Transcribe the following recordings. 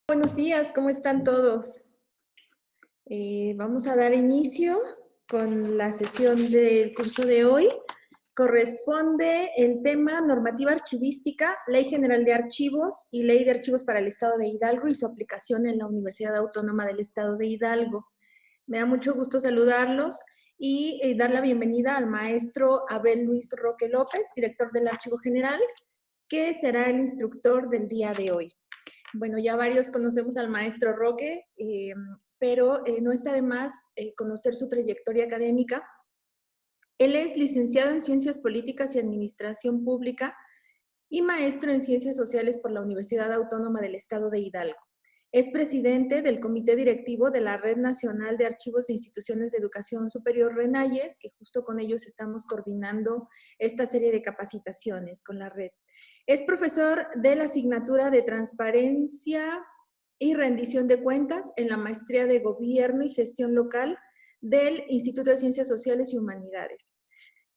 Buenos días, ¿cómo están todos? Vamos a dar inicio con la sesión del curso de hoy. Corresponde el tema normativa archivística, Ley General de Archivos y Ley de Archivos para el Estado de Hidalgo y su aplicación en la Universidad Autónoma del Estado de Hidalgo. Me da mucho gusto saludarlos y dar la bienvenida al maestro Abel Luis Roque López, director del Archivo General, que será el instructor del día de hoy. Bueno, ya varios conocemos al maestro Roque, pero no está de más conocer su trayectoria académica. Él es licenciado en Ciencias Políticas y Administración Pública y maestro en Ciencias Sociales por la Universidad Autónoma del Estado de Hidalgo. Es presidente del Comité Directivo de la Red Nacional de Archivos de Instituciones de Educación Superior RENAYES, que justo con ellos estamos coordinando esta serie de capacitaciones con la red. Es profesor de la asignatura de Transparencia y Rendición de Cuentas en la Maestría de Gobierno y Gestión Local del Instituto de Ciencias Sociales y Humanidades.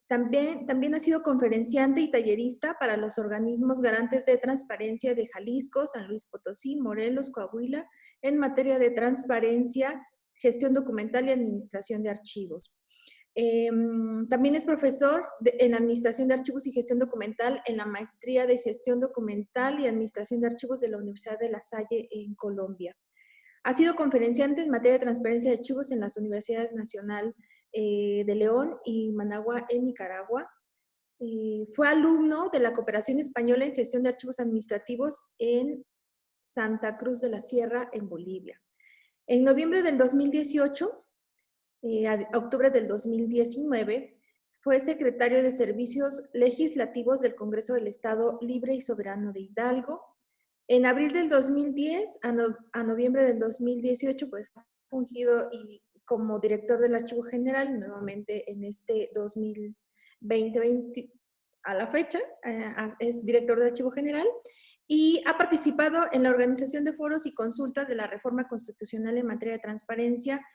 También ha sido conferenciante y tallerista para los organismos garantes de transparencia de Jalisco, San Luis Potosí, Morelos, Coahuila, en materia de transparencia, gestión documental y administración de archivos. También es profesor en Administración de Archivos y Gestión Documental en la Maestría de Gestión Documental y Administración de Archivos de la Universidad de La Salle en Colombia. Ha sido conferenciante en materia de transparencia de archivos en las Universidades Nacional de León y Managua en Nicaragua. Fue alumno de la Cooperación Española en Gestión de Archivos Administrativos en Santa Cruz de la Sierra, en Bolivia. En noviembre del 2018, a octubre del 2019, fue secretario de Servicios Legislativos del Congreso del Estado Libre y Soberano de Hidalgo. En abril del 2010 a noviembre del 2018, pues ha fungido como director del Archivo General y nuevamente en este 2020 a la fecha es director del Archivo General y ha participado en la organización de foros y consultas de la reforma constitucional en materia de transparencia,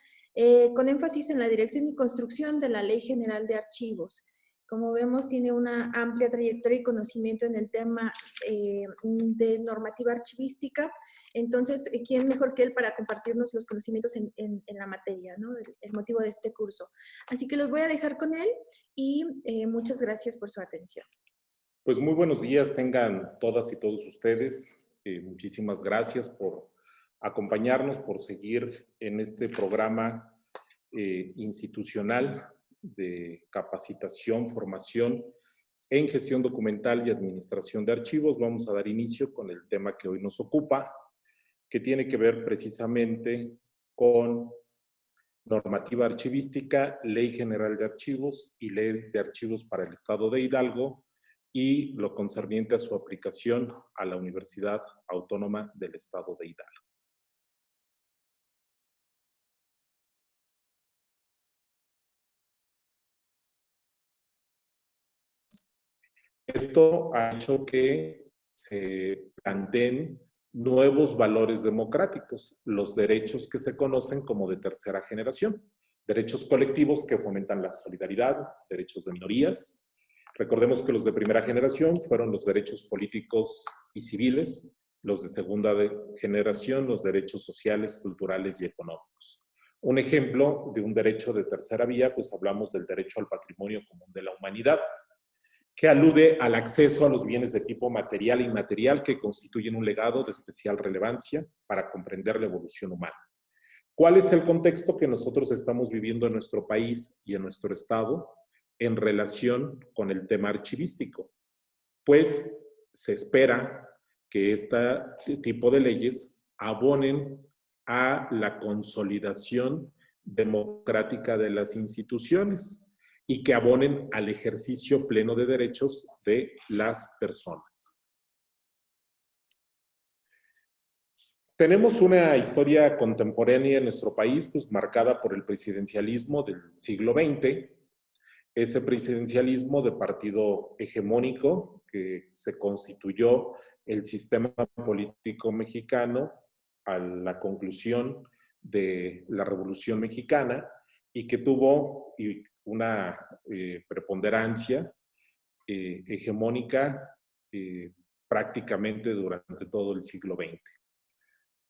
con énfasis en la dirección y construcción de la Ley General de Archivos. Como vemos, tiene una amplia trayectoria y conocimiento en el tema de normativa archivística. Entonces, ¿quién mejor que él para compartirnos los conocimientos en la materia, ¿no? El motivo de este curso. Así que los voy a dejar con él y muchas gracias por su atención. Pues muy buenos días tengan todas y todos ustedes. Muchísimas gracias por acompañarnos, por seguir en este programa institucional de capacitación, formación en gestión documental y administración de archivos. Vamos a dar inicio con el tema que hoy nos ocupa, que tiene que ver precisamente con normativa archivística, Ley General de Archivos y Ley de Archivos para el Estado de Hidalgo y lo concerniente a su aplicación a la Universidad Autónoma del Estado de Hidalgo. Esto ha hecho que se planteen nuevos valores democráticos, los derechos que se conocen como de tercera generación, derechos colectivos que fomentan la solidaridad, derechos de minorías. Recordemos que los de primera generación fueron los derechos políticos y civiles, los de segunda generación, los derechos sociales, culturales y económicos. Un ejemplo de un derecho de tercera vía, pues hablamos del derecho al patrimonio común de la humanidad, que alude al acceso a los bienes de tipo material e inmaterial que constituyen un legado de especial relevancia para comprender la evolución humana. ¿Cuál es el contexto que nosotros estamos viviendo en nuestro país y en nuestro estado en relación con el tema archivístico? Pues se espera que este tipo de leyes abonen a la consolidación democrática de las instituciones y que abonen al ejercicio pleno de derechos de las personas. Tenemos una historia contemporánea en nuestro país, pues marcada por el presidencialismo del siglo XX, ese presidencialismo de partido hegemónico que se constituyó el sistema político mexicano a la conclusión de la Revolución Mexicana y que tuvo una preponderancia hegemónica prácticamente durante todo el siglo XX.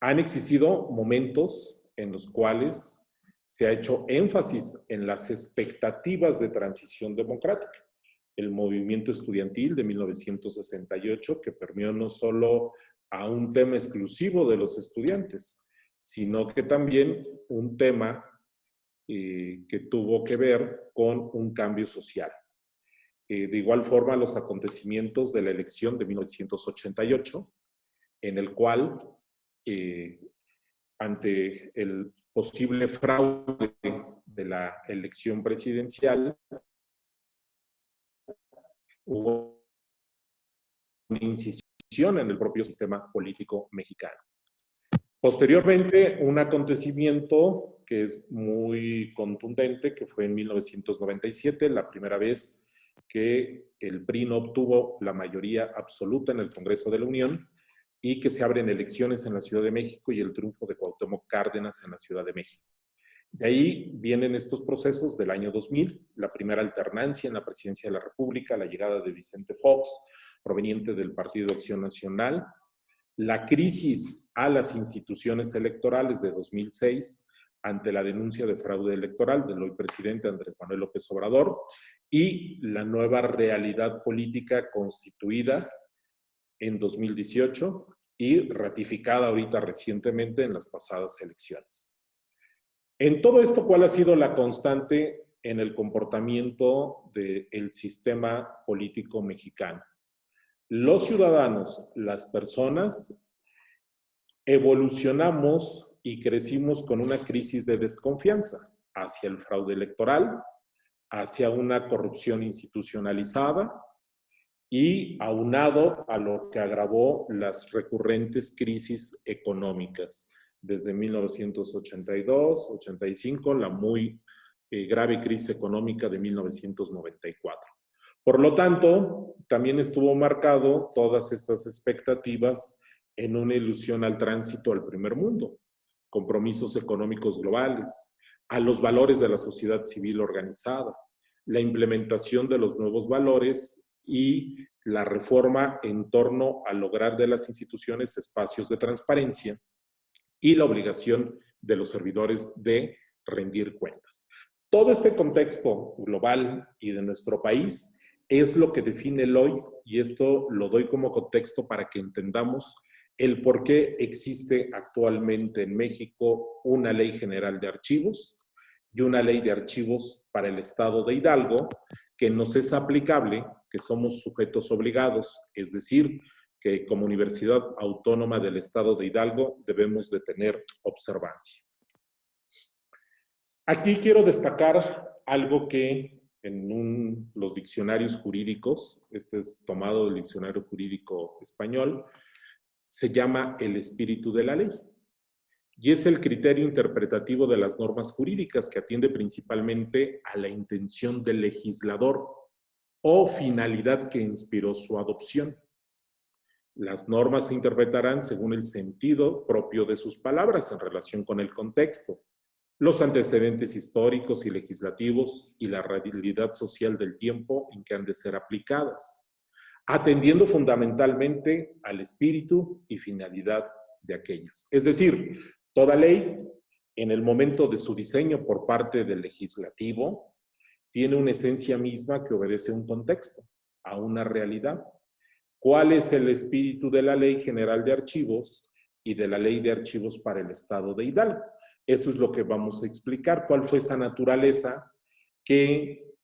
Han existido momentos en los cuales se ha hecho énfasis en las expectativas de transición democrática. El movimiento estudiantil de 1968, que permeó no solo a un tema exclusivo de los estudiantes, sino que también un tema que tuvo que ver con un cambio social. De igual forma, los acontecimientos de la elección de 1988, en el cual, ante el posible fraude de la elección presidencial, hubo una incisión en el propio sistema político mexicano. Posteriormente, un acontecimiento que es muy contundente, que fue en 1997, la primera vez que el PRI no obtuvo la mayoría absoluta en el Congreso de la Unión y que se abren elecciones en la Ciudad de México y el triunfo de Cuauhtémoc Cárdenas en la Ciudad de México. De ahí vienen estos procesos del año 2000, la primera alternancia en la presidencia de la República, la llegada de Vicente Fox, proveniente del Partido Acción Nacional, la crisis a las instituciones electorales de 2006 ante la denuncia de fraude electoral del hoy presidente Andrés Manuel López Obrador y la nueva realidad política constituida en 2018 y ratificada ahorita recientemente en las pasadas elecciones. En todo esto, ¿cuál ha sido la constante en el comportamiento del sistema político mexicano? Los ciudadanos, las personas, evolucionamos y crecimos con una crisis de desconfianza hacia el fraude electoral, hacia una corrupción institucionalizada y aunado a lo que agravó las recurrentes crisis económicas desde 1982-85, la muy grave crisis económica de 1994. Por lo tanto, también estuvo marcado todas estas expectativas en una ilusión al tránsito al primer mundo, compromisos económicos globales, a los valores de la sociedad civil organizada, la implementación de los nuevos valores y la reforma en torno a lograr de las instituciones espacios de transparencia y la obligación de los servidores de rendir cuentas. Todo este contexto global y de nuestro país es lo que define el hoy, y esto lo doy como contexto para que entendamos el por qué existe actualmente en México una ley general de archivos y una ley de archivos para el estado de Hidalgo que nos es aplicable, que somos sujetos obligados, es decir, que como Universidad Autónoma del Estado de Hidalgo debemos de tener observancia. Aquí quiero destacar algo que en los diccionarios jurídicos, este es tomado del diccionario jurídico español, se llama el espíritu de la ley. Y es el criterio interpretativo de las normas jurídicas que atiende principalmente a la intención del legislador o finalidad que inspiró su adopción. Las normas se interpretarán según el sentido propio de sus palabras en relación con el contexto, los antecedentes históricos y legislativos y la realidad social del tiempo en que han de ser aplicadas, atendiendo fundamentalmente al espíritu y finalidad de aquellas. Es decir, toda ley, en el momento de su diseño por parte del legislativo, tiene una esencia misma que obedece a un contexto, a una realidad. ¿Cuál es el espíritu de la Ley General de Archivos y de la Ley de Archivos para el Estado de Hidalgo? Eso es lo que vamos a explicar. ¿Cuál fue esa naturaleza que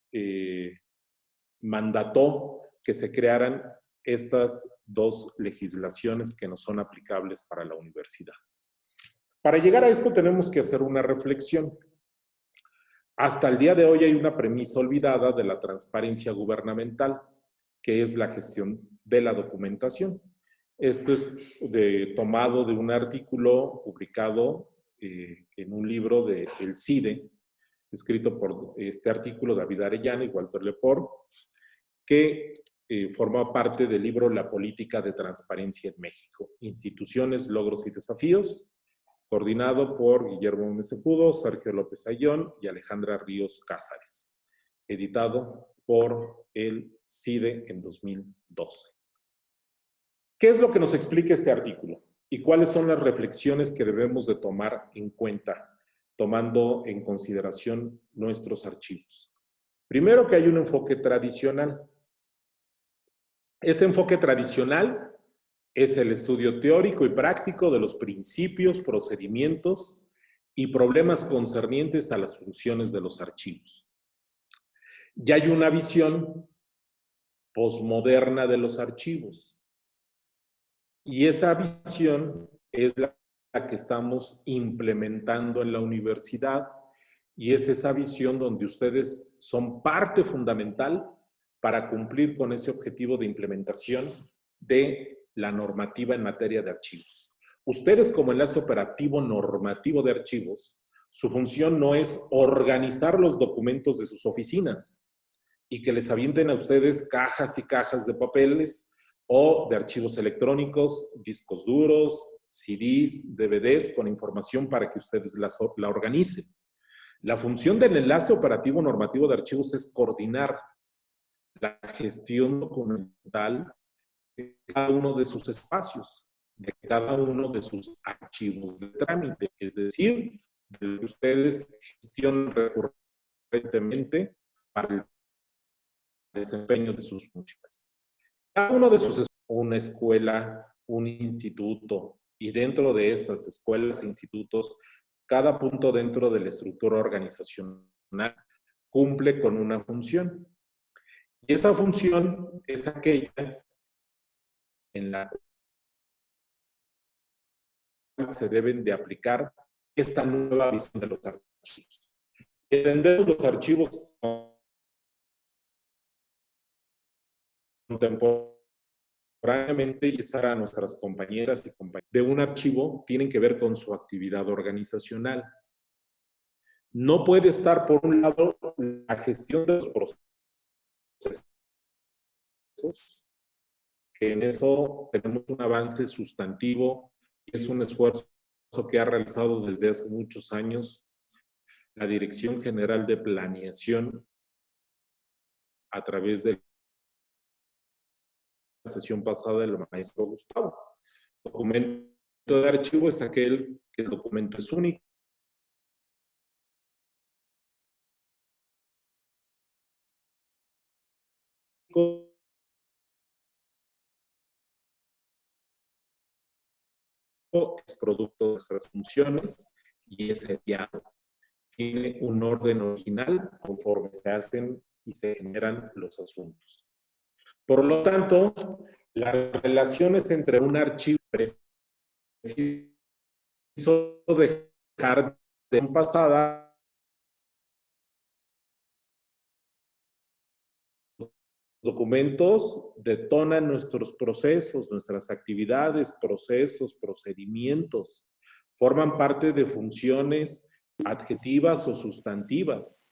mandató que se crearan estas dos legislaciones que no son aplicables para la universidad? Para llegar a esto tenemos que hacer una reflexión. Hasta el día de hoy hay una premisa olvidada de la transparencia gubernamental, que es la gestión de la documentación. Esto es tomado de un artículo publicado en un libro de El CIDE, escrito por este artículo David Arellano y Walter Leport, que forma parte del libro La política de transparencia en México, instituciones, logros y desafíos, coordinado por Guillermo Gómez Cejudo, Sergio López Ayllón y Alejandra Ríos Cázares, editado por el CIDE en 2012. ¿Qué es lo que nos explica este artículo? ¿Y cuáles son las reflexiones que debemos de tomar en cuenta, tomando en consideración nuestros archivos? Primero, que hay un enfoque tradicional. Ese enfoque tradicional es el estudio teórico y práctico de los principios, procedimientos y problemas concernientes a las funciones de los archivos. Ya hay una visión posmoderna de los archivos. Y esa visión es la que estamos implementando en la universidad, y es esa visión donde ustedes son parte fundamental para cumplir con ese objetivo de implementación de la normativa en materia de archivos. Ustedes, como enlace operativo normativo de archivos, su función no es organizar los documentos de sus oficinas y que les avienten a ustedes cajas y cajas de papeles o de archivos electrónicos, discos duros, CDs, DVDs con información para que ustedes la organicen. La función del enlace operativo normativo de archivos es coordinar la gestión documental de cada uno de sus espacios, de cada uno de sus archivos de trámite, es decir, de lo que ustedes gestionan recurrentemente para el desempeño de sus funciones. Cada uno de sus, una escuela, un instituto, y dentro de estas escuelas e institutos, cada punto dentro de la estructura organizacional cumple con una función. Y esa función es aquella en la cual se deben de aplicar esta nueva visión de los archivos. Entender los archivos contemporáneamente y estar a nuestras compañeras y compañeros de un archivo tienen que ver con su actividad organizacional. No puede estar, por un lado, la gestión de los procesos, que en eso tenemos un avance sustantivo y es un esfuerzo que ha realizado desde hace muchos años la Dirección General de Planeación a través de la sesión pasada del maestro Gustavo. El documento de archivo es aquel que el documento es único, es producto de nuestras funciones y es seriado. Tiene un orden original conforme se hacen y se generan los asuntos. Por lo tanto, las relaciones entre un archivo preciso dejar de pasada documentos detonan nuestros procesos, nuestras actividades, procesos, procedimientos. Forman parte de funciones adjetivas o sustantivas.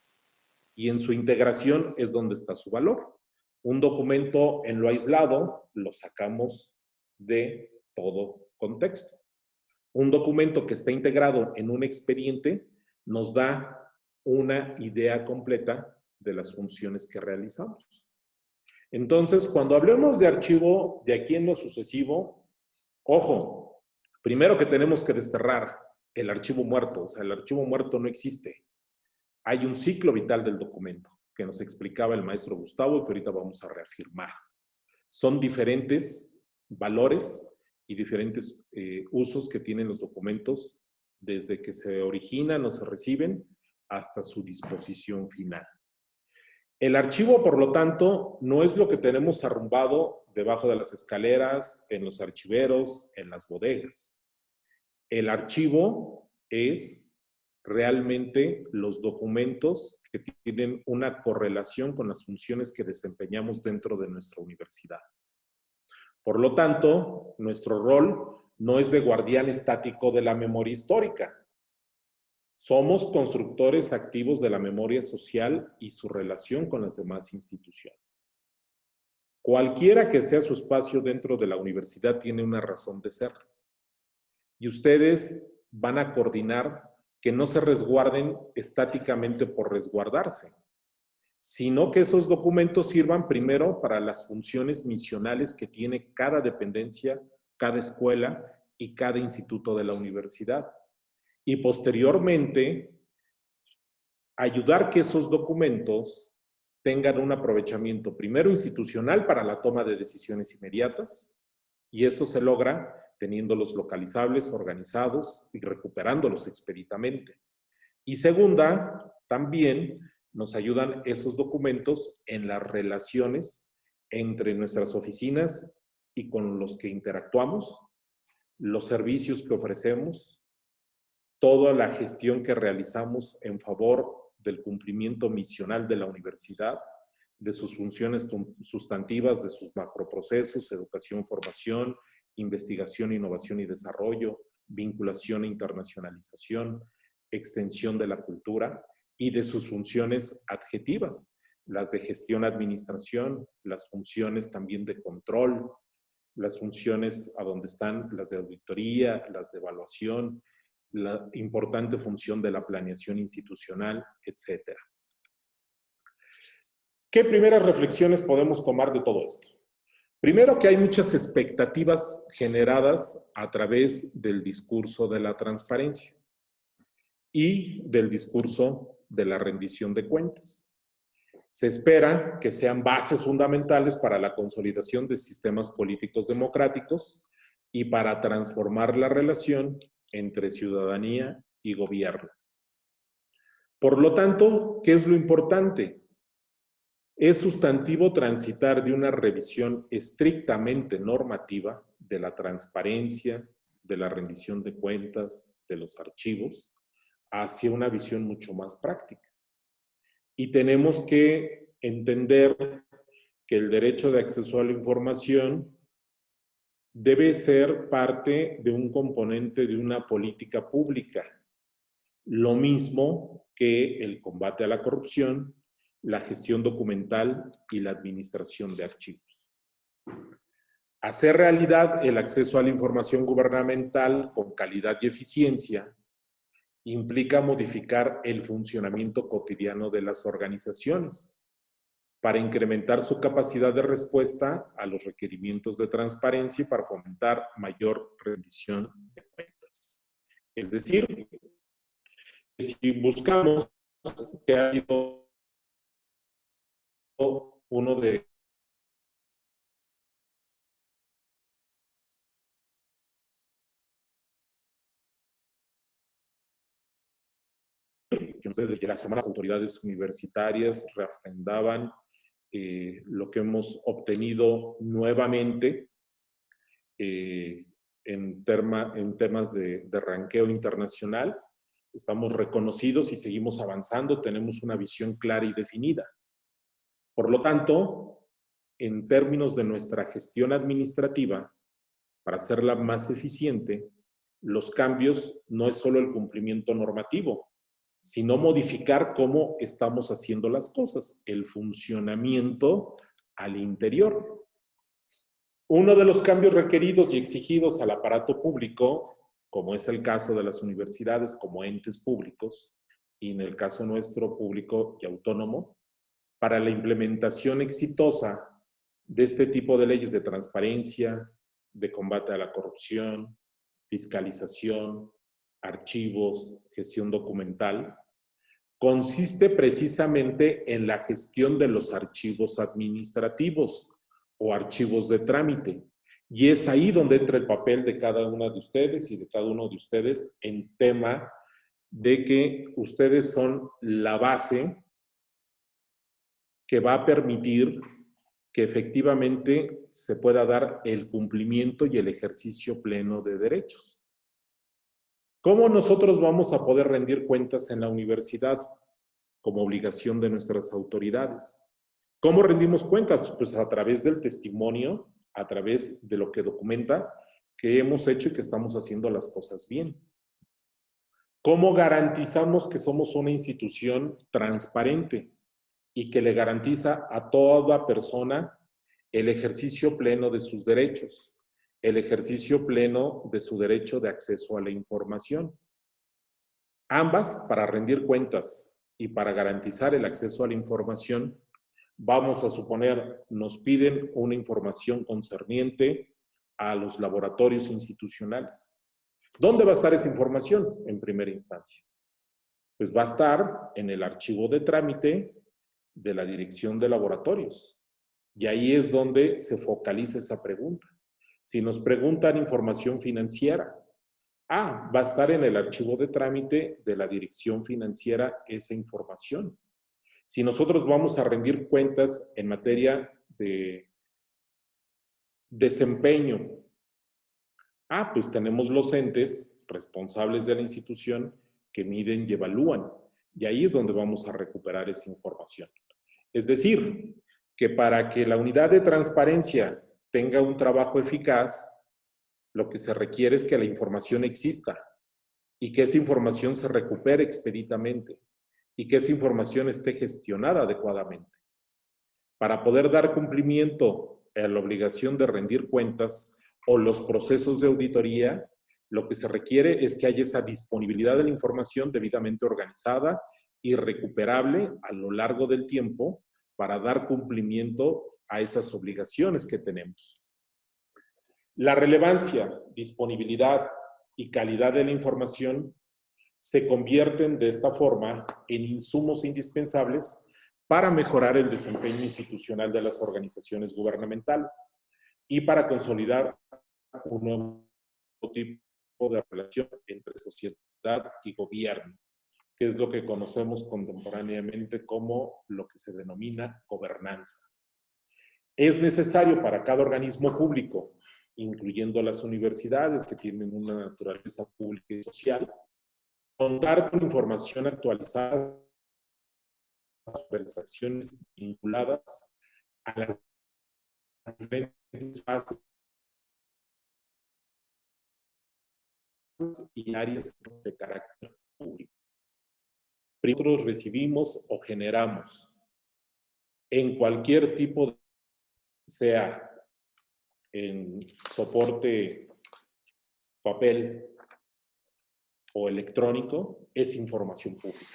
Y en su integración es donde está su valor. Un documento en lo aislado lo sacamos de todo contexto. Un documento que está integrado en un expediente nos da una idea completa de las funciones que realizamos. Entonces, cuando hablemos de archivo, de aquí en lo sucesivo, ojo, primero que tenemos que desterrar el archivo muerto. O sea, el archivo muerto no existe. Hay un ciclo vital del documento que nos explicaba el maestro Gustavo y que ahorita vamos a reafirmar. Son diferentes valores y diferentes usos que tienen los documentos desde que se originan o se reciben hasta su disposición final. El archivo, por lo tanto, no es lo que tenemos arrumbado debajo de las escaleras, en los archiveros, en las bodegas. El archivo es realmente los documentos que tienen una correlación con las funciones que desempeñamos dentro de nuestra universidad. Por lo tanto, nuestro rol no es de guardián estático de la memoria histórica. Somos constructores activos de la memoria social y su relación con las demás instituciones. Cualquiera que sea su espacio dentro de la universidad tiene una razón de ser. Y ustedes van a coordinar que no se resguarden estáticamente por resguardarse, sino que esos documentos sirvan primero para las funciones misionales que tiene cada dependencia, cada escuela y cada instituto de la universidad. Y posteriormente, ayudar que esos documentos tengan un aprovechamiento primero institucional para la toma de decisiones inmediatas, y eso se logra teniéndolos localizables, organizados y recuperándolos expeditamente. Y segunda, también nos ayudan esos documentos en las relaciones entre nuestras oficinas y con los que interactuamos, los servicios que ofrecemos, toda la gestión que realizamos en favor del cumplimiento misional de la universidad, de sus funciones sustantivas, de sus macroprocesos, educación, formación, investigación, innovación y desarrollo, vinculación e internacionalización, extensión de la cultura y de sus funciones adjetivas, las de gestión, administración, las funciones también de control, las funciones a donde están las de auditoría, las de evaluación, la importante función de la planeación institucional, etc. ¿Qué primeras reflexiones podemos tomar de todo esto? Primero, que hay muchas expectativas generadas a través del discurso de la transparencia y del discurso de la rendición de cuentas. Se espera que sean bases fundamentales para la consolidación de sistemas políticos democráticos y para transformar la relación entre ciudadanía y gobierno. Por lo tanto, ¿qué es lo importante? Es sustantivo transitar de una revisión estrictamente normativa de la transparencia, de la rendición de cuentas, de los archivos, hacia una visión mucho más práctica. Y tenemos que entender que el derecho de acceso a la información debe ser parte de un componente de una política pública, lo mismo que el combate a la corrupción, la gestión documental y la administración de archivos. Hacer realidad el acceso a la información gubernamental con calidad y eficiencia implica modificar el funcionamiento cotidiano de las organizaciones para incrementar su capacidad de respuesta a los requerimientos de transparencia y para fomentar mayor rendición de cuentas. Es decir, si buscamos que ha sido uno de que las semanas autoridades universitarias refrendaban lo que hemos obtenido nuevamente en temas de ranqueo internacional. Estamos reconocidos y seguimos avanzando, tenemos una visión clara y definida. Por lo tanto, en términos de nuestra gestión administrativa, para hacerla más eficiente, los cambios no es solo el cumplimiento normativo, sino modificar cómo estamos haciendo las cosas, el funcionamiento al interior. Uno de los cambios requeridos y exigidos al aparato público, como es el caso de las universidades como entes públicos, y en el caso nuestro público y autónomo, para la implementación exitosa de este tipo de leyes de transparencia, de combate a la corrupción, fiscalización, archivos, gestión documental, consiste precisamente en la gestión de los archivos administrativos o archivos de trámite. Y es ahí donde entra el papel de cada una de ustedes y de cada uno de ustedes en tema de que ustedes son la base que va a permitir que efectivamente se pueda dar el cumplimiento y el ejercicio pleno de derechos. ¿Cómo nosotros vamos a poder rendir cuentas en la universidad? Como obligación de nuestras autoridades. ¿Cómo rendimos cuentas? Pues a través del testimonio, a través de lo que documenta que hemos hecho y que estamos haciendo las cosas bien. ¿Cómo garantizamos que somos una institución transparente y que le garantiza a toda persona el ejercicio pleno de sus derechos, el ejercicio pleno de su derecho de acceso a la información? Ambas, para rendir cuentas y para garantizar el acceso a la información, vamos a suponer, nos piden una información concerniente a los laboratorios institucionales. ¿Dónde va a estar esa información en primera instancia? Pues va a estar en el archivo de trámite de la Dirección de Laboratorios. Y ahí es donde se focaliza esa pregunta. Si nos preguntan información financiera, va a estar en el archivo de trámite de la Dirección Financiera esa información. Si nosotros vamos a rendir cuentas en materia de desempeño, pues tenemos los entes responsables de la institución que miden y evalúan. Y ahí es donde vamos a recuperar esa información. Es decir, que para que la unidad de transparencia tenga un trabajo eficaz, lo que se requiere es que la información exista y que esa información se recupere expeditamente y que esa información esté gestionada adecuadamente. Para poder dar cumplimiento a la obligación de rendir cuentas o los procesos de auditoría, lo que se requiere es que haya esa disponibilidad de la información debidamente organizada y recuperable a lo largo del tiempo para dar cumplimiento a esas obligaciones que tenemos. La relevancia, disponibilidad y calidad de la información se convierten de esta forma en insumos indispensables para mejorar el desempeño institucional de las organizaciones gubernamentales y para consolidar un nuevo tipo de relación entre sociedad y gobierno, que es lo que conocemos contemporáneamente como lo que se denomina gobernanza. Es necesario para cada organismo público, incluyendo las universidades que tienen una naturaleza pública y social, contar con información actualizada sobre las acciones vinculadas a las diferentes fases y áreas de carácter público. Nosotros recibimos o generamos en cualquier tipo, sea en soporte papel o electrónico, es información pública.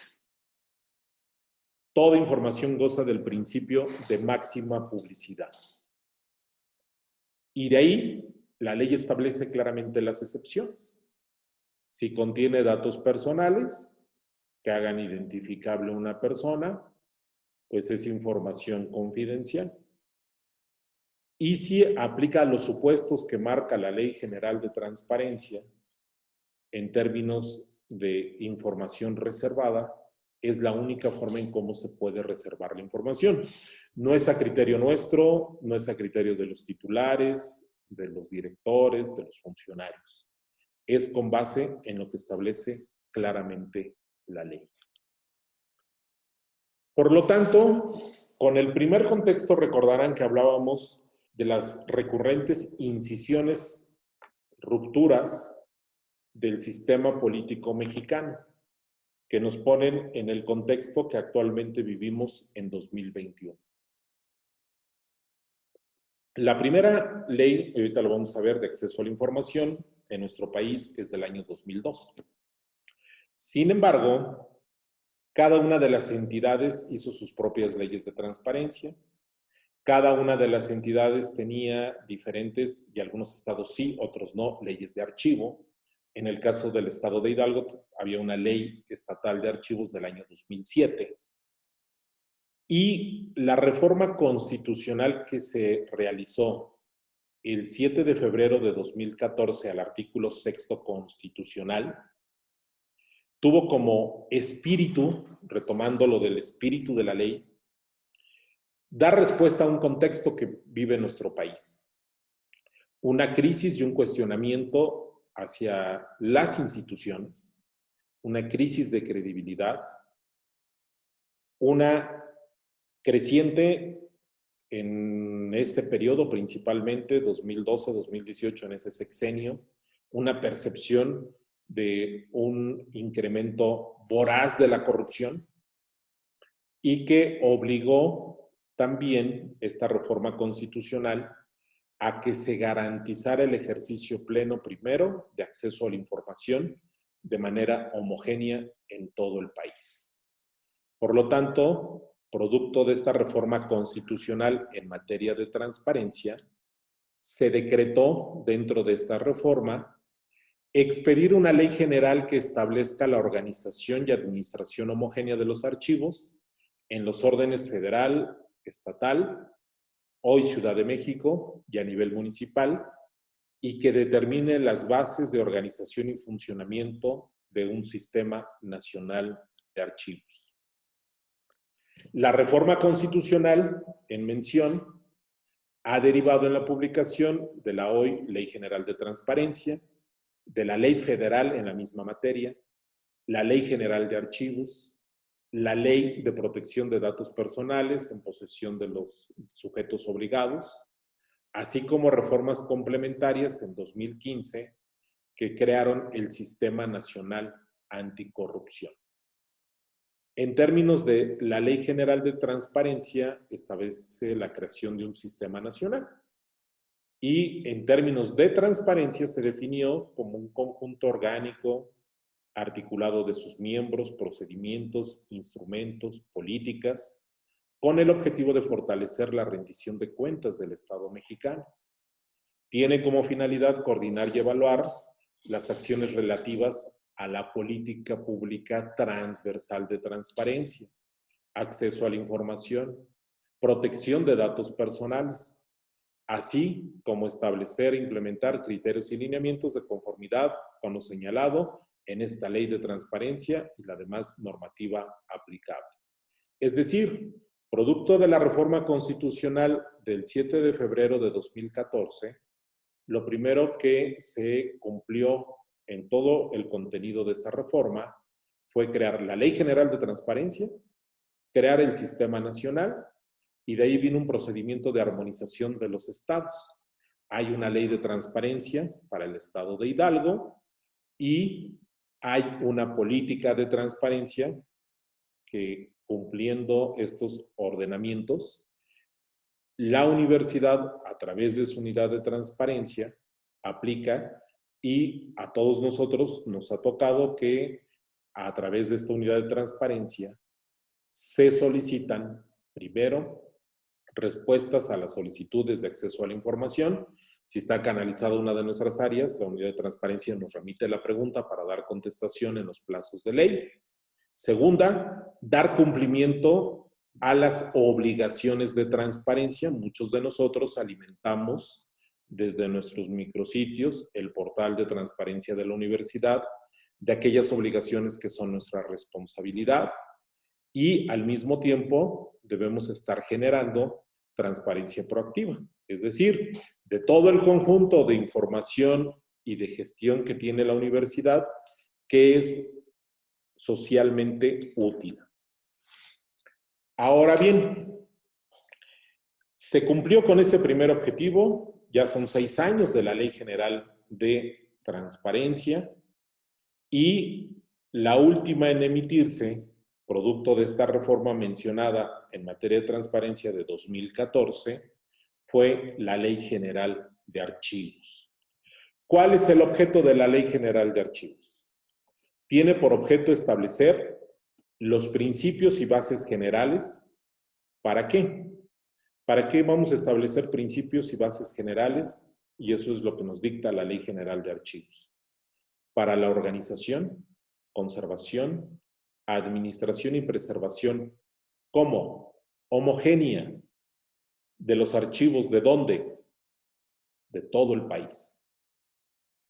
Toda información goza del principio de máxima publicidad. Y de ahí, la ley establece claramente las excepciones. Si contiene datos personales que hagan identificable a una persona, pues es información confidencial. Y si aplica los supuestos que marca la Ley General de Transparencia en términos de información reservada, es la única forma en cómo se puede reservar la información. No es a criterio nuestro, no es a criterio de los titulares, de los directores, de los funcionarios. Es con base en lo que establece claramente la ley. Por lo tanto, con el primer contexto recordarán que hablábamos de las recurrentes incisiones, rupturas del sistema político mexicano, que nos ponen en el contexto que actualmente vivimos en 2021. La primera ley, ahorita lo vamos a ver, de acceso a la información en nuestro país es del año 2002. Sin embargo, cada una de las entidades hizo sus propias leyes de transparencia. Cada una de las entidades tenía diferentes, y algunos estados sí, otros no, leyes de archivo. En el caso del estado de Hidalgo, había una ley estatal de archivos del año 2007. Y la reforma constitucional que se realizó el 7 de febrero de 2014 al artículo 6º constitucional, tuvo como espíritu, retomando lo del espíritu de la ley, dar respuesta a un contexto que vive nuestro país. Una crisis y un cuestionamiento hacia las instituciones, una crisis de credibilidad, una creciente en este periodo, principalmente 2012-2018, en ese sexenio, una percepción de un incremento voraz de la corrupción y que obligó también esta reforma constitucional a que se garantizara el ejercicio pleno, primero, de acceso a la información de manera homogénea en todo el país. Por lo tanto, producto de esta reforma constitucional en materia de transparencia, se decretó dentro de esta reforma expedir una ley general que establezca la organización y administración homogénea de los archivos en los órdenes federal, estatal, hoy Ciudad de México y a nivel municipal, y que determine las bases de organización y funcionamiento de un sistema nacional de archivos. La reforma constitucional en mención ha derivado en la publicación de la hoy Ley General de Transparencia, de la Ley Federal en la misma materia, la Ley General de Archivos, la Ley de Protección de Datos Personales en posesión de los sujetos obligados, así como reformas complementarias en 2015 que crearon el Sistema Nacional Anticorrupción. En términos de la Ley General de Transparencia, establece la creación de un sistema nacional. Y en términos de transparencia se definió como un conjunto orgánico, articulado de sus miembros, procedimientos, instrumentos, políticas, con el objetivo de fortalecer la rendición de cuentas del Estado mexicano. Tiene como finalidad coordinar y evaluar las acciones relativas a la política pública transversal de transparencia, acceso a la información, protección de datos personales, así como establecer e implementar criterios y lineamientos de conformidad con lo señalado en esta Ley de Transparencia y la demás normativa aplicable. Es decir, producto de la reforma constitucional del 7 de febrero de 2014, lo primero que se cumplió en todo el contenido de esa reforma fue crear la Ley General de Transparencia, crear el Sistema Nacional, y de ahí vino un procedimiento de armonización de los estados. Hay una ley de transparencia para el estado de Hidalgo y hay una política de transparencia que, cumpliendo estos ordenamientos, la universidad, a través de su unidad de transparencia, aplica, y a todos nosotros nos ha tocado que a través de esta unidad de transparencia se solicitan primero respuestas a las solicitudes de acceso a la información. Si está canalizada una de nuestras áreas, la unidad de transparencia nos remite la pregunta para dar contestación en los plazos de ley. Segunda, dar cumplimiento a las obligaciones de transparencia. Muchos de nosotros alimentamos desde nuestros micrositios el portal de transparencia de la universidad de aquellas obligaciones que son nuestra responsabilidad, y al mismo tiempo debemos estar generando transparencia proactiva, es decir, de todo el conjunto de información y de gestión que tiene la universidad, que es socialmente útil. Ahora bien, se cumplió con ese primer objetivo, ya son 6 años de la Ley General de Transparencia, y la última en emitirse, producto de esta reforma mencionada en materia de transparencia de 2014, fue la Ley General de Archivos. ¿Cuál es el objeto de la Ley General de Archivos? Tiene por objeto establecer los principios y bases generales. ¿Para qué? ¿Para qué vamos a establecer principios y bases generales? Y eso es lo que nos dicta la Ley General de Archivos. Para la organización, conservación, administración y preservación como homogénea de los archivos. ¿De dónde? De todo el país,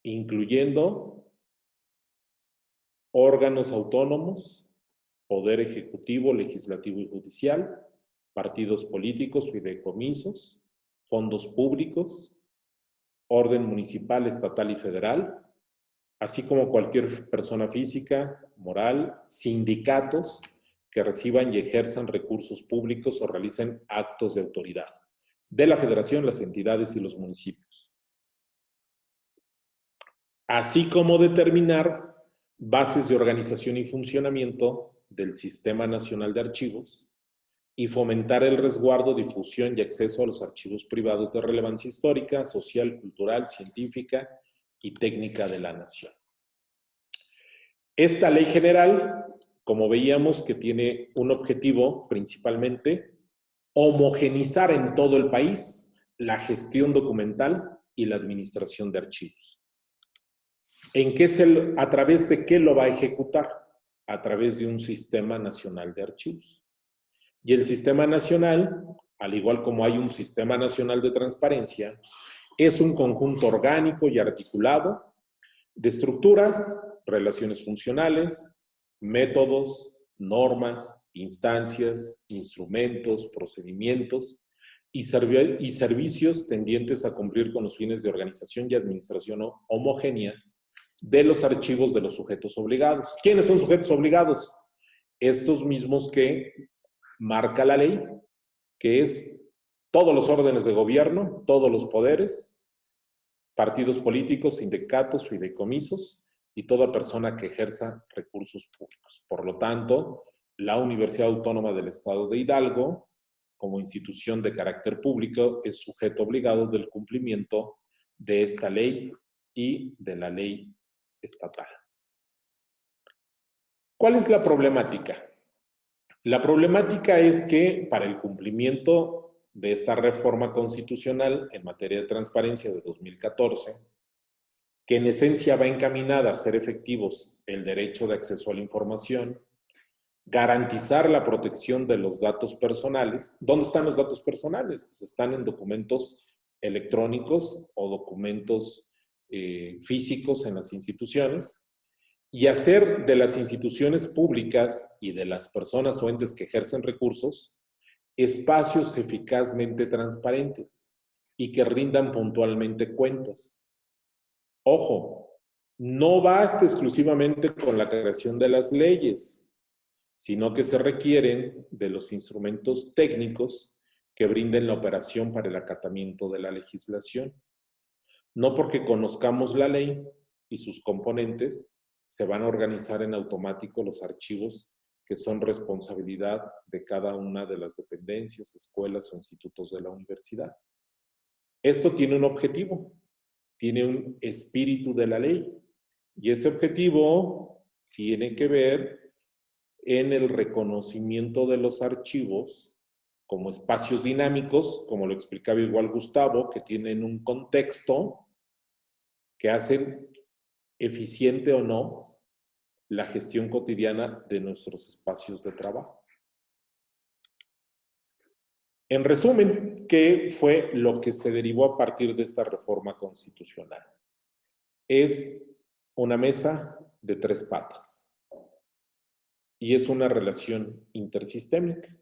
incluyendo órganos autónomos, poder ejecutivo, legislativo y judicial, partidos políticos, fideicomisos, fondos públicos, orden municipal, estatal y federal, así como cualquier persona física, moral, sindicatos que reciban y ejerzan recursos públicos o realicen actos de autoridad de la federación, las entidades y los municipios. Así como determinar bases de organización y funcionamiento del Sistema Nacional de Archivos y fomentar el resguardo, difusión y acceso a los archivos privados de relevancia histórica, social, cultural, científica y técnica de la nación. Esta ley general, como veíamos, que tiene un objetivo principalmente, homogenizar en todo el país la gestión documental y la administración de archivos. ¿A través de qué lo va a ejecutar? A través de un sistema nacional de archivos. Y el sistema nacional, al igual como hay un sistema nacional de transparencia, es un conjunto orgánico y articulado de estructuras, relaciones funcionales, métodos, normas, instancias, instrumentos, procedimientos y servicios tendientes a cumplir con los fines de organización y administración homogénea de los archivos de los sujetos obligados. ¿Quiénes son sujetos obligados? Estos mismos que marca la ley, que es todos los órdenes de gobierno, todos los poderes, partidos políticos, sindicatos, fideicomisos y toda persona que ejerza recursos públicos. Por lo tanto, la Universidad Autónoma del Estado de Hidalgo, como institución de carácter público, es sujeto obligado del cumplimiento de esta ley y de la ley estatal. ¿Cuál es la problemática? La problemática es que para el cumplimiento de esta reforma constitucional en materia de transparencia de 2014, que en esencia va encaminada a hacer efectivos el derecho de acceso a la información, garantizar la protección de los datos personales. ¿Dónde están los datos personales? Pues están en documentos electrónicos o documentos físicos en las instituciones, y hacer de las instituciones públicas y de las personas o entes que ejercen recursos espacios eficazmente transparentes y que rindan puntualmente cuentas. Ojo, no basta exclusivamente con la creación de las leyes, sino que se requieren de los instrumentos técnicos que brinden la operación para el acatamiento de la legislación. No porque conozcamos la ley y sus componentes, se van a organizar en automático los archivos que son responsabilidad de cada una de las dependencias, escuelas o institutos de la universidad. Esto tiene un objetivo, tiene un espíritu de la ley, y ese objetivo tiene que ver en el reconocimiento de los archivos como espacios dinámicos, como lo explicaba igual Gustavo, que tienen un contexto que hacen eficiente o no la gestión cotidiana de nuestros espacios de trabajo. En resumen, ¿qué fue lo que se derivó a partir de esta reforma constitucional? Es una mesa de 3 patas y es una relación intersistémica.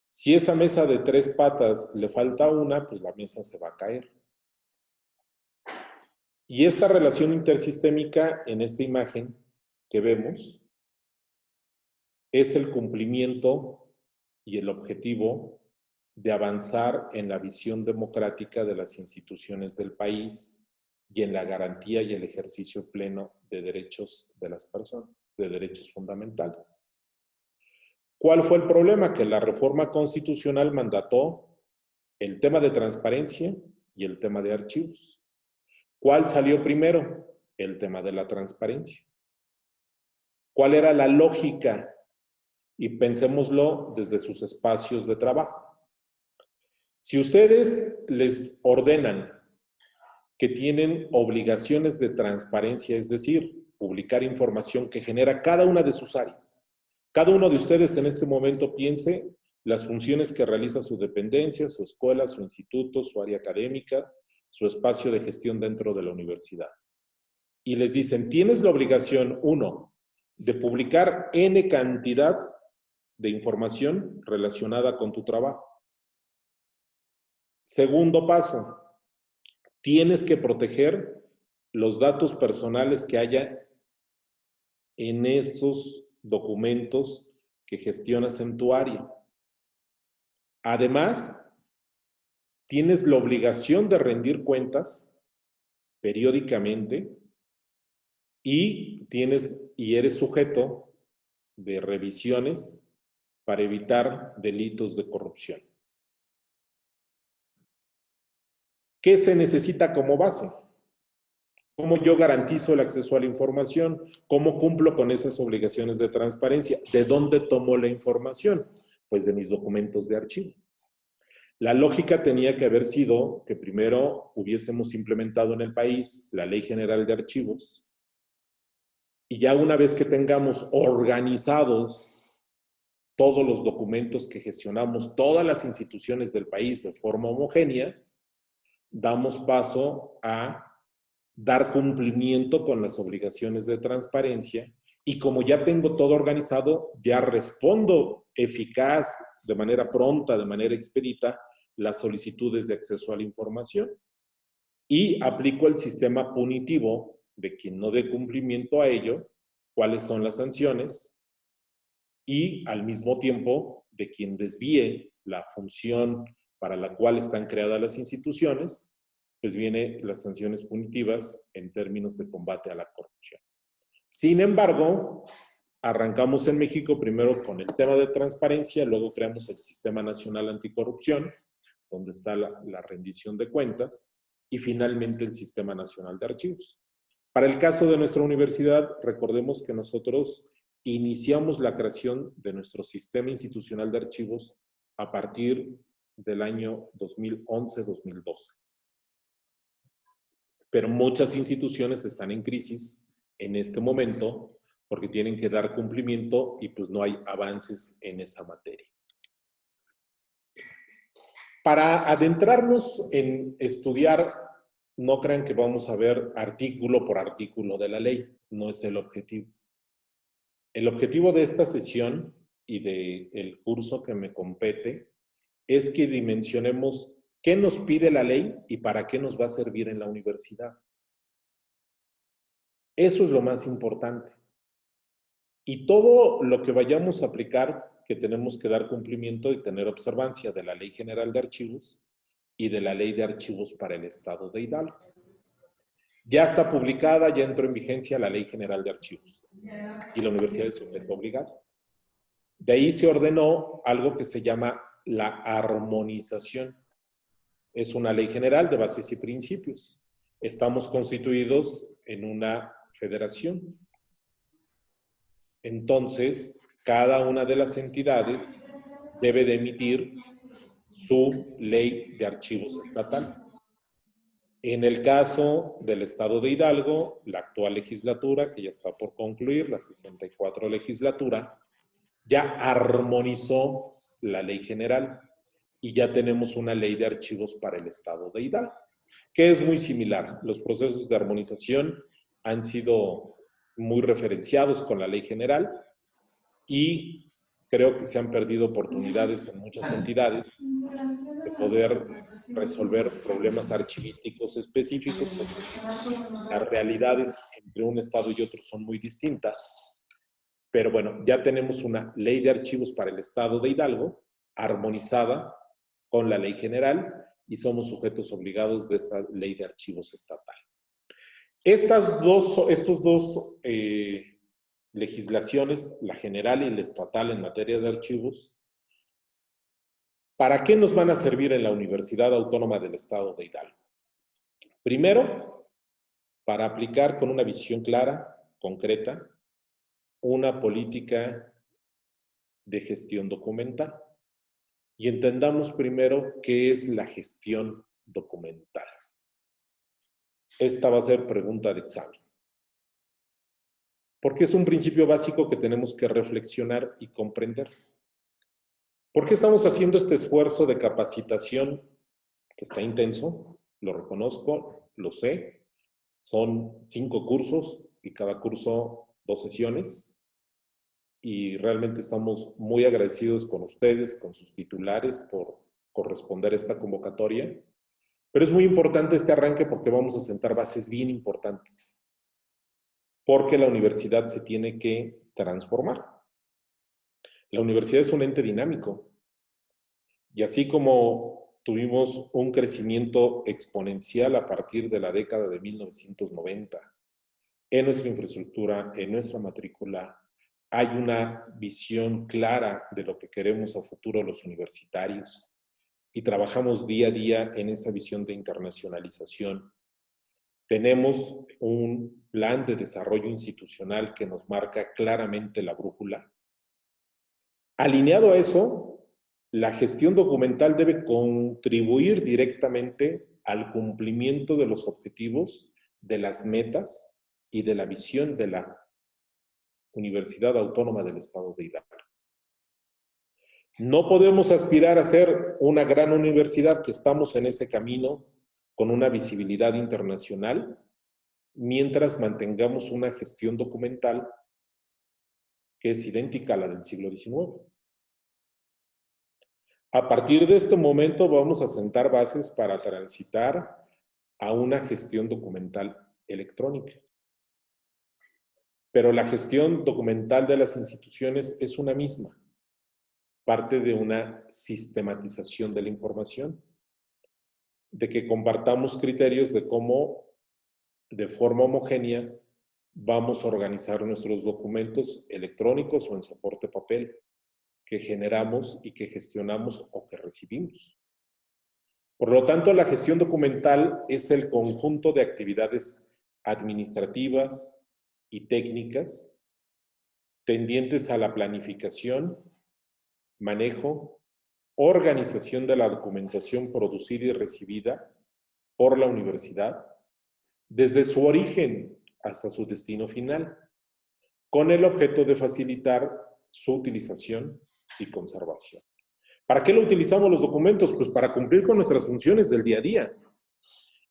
Si esa mesa de 3 patas le falta una, pues la mesa se va a caer. Y esta relación intersistémica en esta imagen que vemos es el cumplimiento y el objetivo de avanzar en la visión democrática de las instituciones del país y en la garantía y el ejercicio pleno de derechos de las personas, de derechos fundamentales. ¿Cuál fue el problema? Que la reforma constitucional mandató el tema de transparencia y el tema de archivos. ¿Cuál salió primero? El tema de la transparencia. ¿Cuál era la lógica? Y pensémoslo desde sus espacios de trabajo. Si ustedes les ordenan que tienen obligaciones de transparencia, es decir, publicar información que genera cada una de sus áreas, cada uno de ustedes en este momento piense las funciones que realiza su dependencia, su escuela, su instituto, su área académica, su espacio de gestión dentro de la universidad. Y les dicen, tienes la obligación, 1, de publicar N cantidad de información relacionada con tu trabajo. Segundo paso, tienes que proteger los datos personales que haya en esos documentos que gestionas en tu área. Además, tienes la obligación de rendir cuentas periódicamente y eres sujeto de revisiones para evitar delitos de corrupción. ¿Qué se necesita como base? ¿Cómo yo garantizo el acceso a la información? ¿Cómo cumplo con esas obligaciones de transparencia? ¿De dónde tomo la información? Pues de mis documentos de archivo. La lógica tenía que haber sido que primero hubiésemos implementado en el país la Ley General de Archivos y ya una vez que tengamos organizados todos los documentos que gestionamos todas las instituciones del país de forma homogénea, damos paso a dar cumplimiento con las obligaciones de transparencia y como ya tengo todo organizado, ya respondo eficaz, de manera pronta, de manera expedita, las solicitudes de acceso a la información y aplico el sistema punitivo de quien no dé cumplimiento a ello, cuáles son las sanciones y al mismo tiempo de quien desvíe la función para la cual están creadas las instituciones, pues vienen las sanciones punitivas en términos de combate a la corrupción. Sin embargo, arrancamos en México primero con el tema de transparencia, luego creamos el Sistema Nacional Anticorrupción, donde está la rendición de cuentas, y finalmente el Sistema Nacional de Archivos. Para el caso de nuestra universidad, recordemos que nosotros iniciamos la creación de nuestro Sistema Institucional de Archivos a partir del año 2011-2012. Pero muchas instituciones están en crisis en este momento porque tienen que dar cumplimiento y pues no hay avances en esa materia. Para adentrarnos en estudiar, no crean que vamos a ver artículo por artículo de la ley, no es el objetivo. El objetivo de esta sesión y del curso que me compete es que dimensionemos qué nos pide la ley y para qué nos va a servir en la universidad. Eso es lo más importante. Y todo lo que vayamos a aplicar, que tenemos que dar cumplimiento y tener observancia de la Ley General de Archivos y de la Ley de Archivos para el Estado de Hidalgo. Ya está publicada, ya entró en vigencia la Ley General de Archivos y la universidad es sujeto obligado. De ahí se ordenó algo que se llama la armonización. Es una ley general de bases y principios. Estamos constituidos en una federación. Entonces, cada una de las entidades debe de emitir su ley de archivos estatal. En el caso del Estado de Hidalgo, la actual legislatura, que ya está por concluir, la 64 legislatura, ya armonizó la ley general y ya tenemos una ley de archivos para el Estado de Hidalgo, que es muy similar. Los procesos de armonización han sido muy referenciados con la ley general y creo que se han perdido oportunidades en muchas entidades de poder resolver problemas archivísticos específicos, porque las realidades entre un estado y otro son muy distintas. Pero bueno, ya tenemos una ley de archivos para el Estado de Hidalgo, armonizada con la ley general, y somos sujetos obligados de esta ley de archivos estatal. Estos dos legislaciones, la general y la estatal en materia de archivos, ¿para qué nos van a servir en la Universidad Autónoma del Estado de Hidalgo? Primero, para aplicar con una visión clara, concreta, una política de gestión documental. Y entendamos primero qué es la gestión documental. Esta va a ser pregunta de examen. Porque es un principio básico que tenemos que reflexionar y comprender. ¿Por qué estamos haciendo este esfuerzo de capacitación que está intenso? Lo reconozco, lo sé. Son 5 cursos y cada curso 2 sesiones. Y realmente estamos muy agradecidos con ustedes, con sus titulares, por corresponder a esta convocatoria. Pero es muy importante este arranque porque vamos a sentar bases bien importantes. Porque la universidad se tiene que transformar. La universidad es un ente dinámico. Y así como tuvimos un crecimiento exponencial a partir de la década de 1990, en nuestra infraestructura, en nuestra matrícula, hay una visión clara de lo que queremos a futuro los universitarios y trabajamos día a día en esa visión de internacionalización. Tenemos un plan de desarrollo institucional que nos marca claramente la brújula. Alineado a eso, La gestión documental debe contribuir directamente al cumplimiento de los objetivos, de las metas y de la visión de la Universidad Autónoma del Estado de Hidalgo. No podemos aspirar a ser una gran universidad, que estamos en ese camino con una visibilidad internacional, mientras mantengamos una gestión documental que es idéntica a la del siglo XIX. A partir de este momento vamos a sentar bases para transitar a una gestión documental electrónica. Pero la gestión documental de las instituciones es una misma, parte de una sistematización de la información, de que compartamos criterios de cómo, de forma homogénea, vamos a organizar nuestros documentos electrónicos o en soporte papel que generamos y que gestionamos o que recibimos. Por lo tanto, la gestión documental es el conjunto de actividades administrativas y técnicas tendientes a la planificación, manejo, organización de la documentación producida y recibida por la universidad, desde su origen hasta su destino final, con el objeto de facilitar su utilización y conservación. ¿Para qué lo utilizamos los documentos? Pues para cumplir con nuestras funciones del día a día.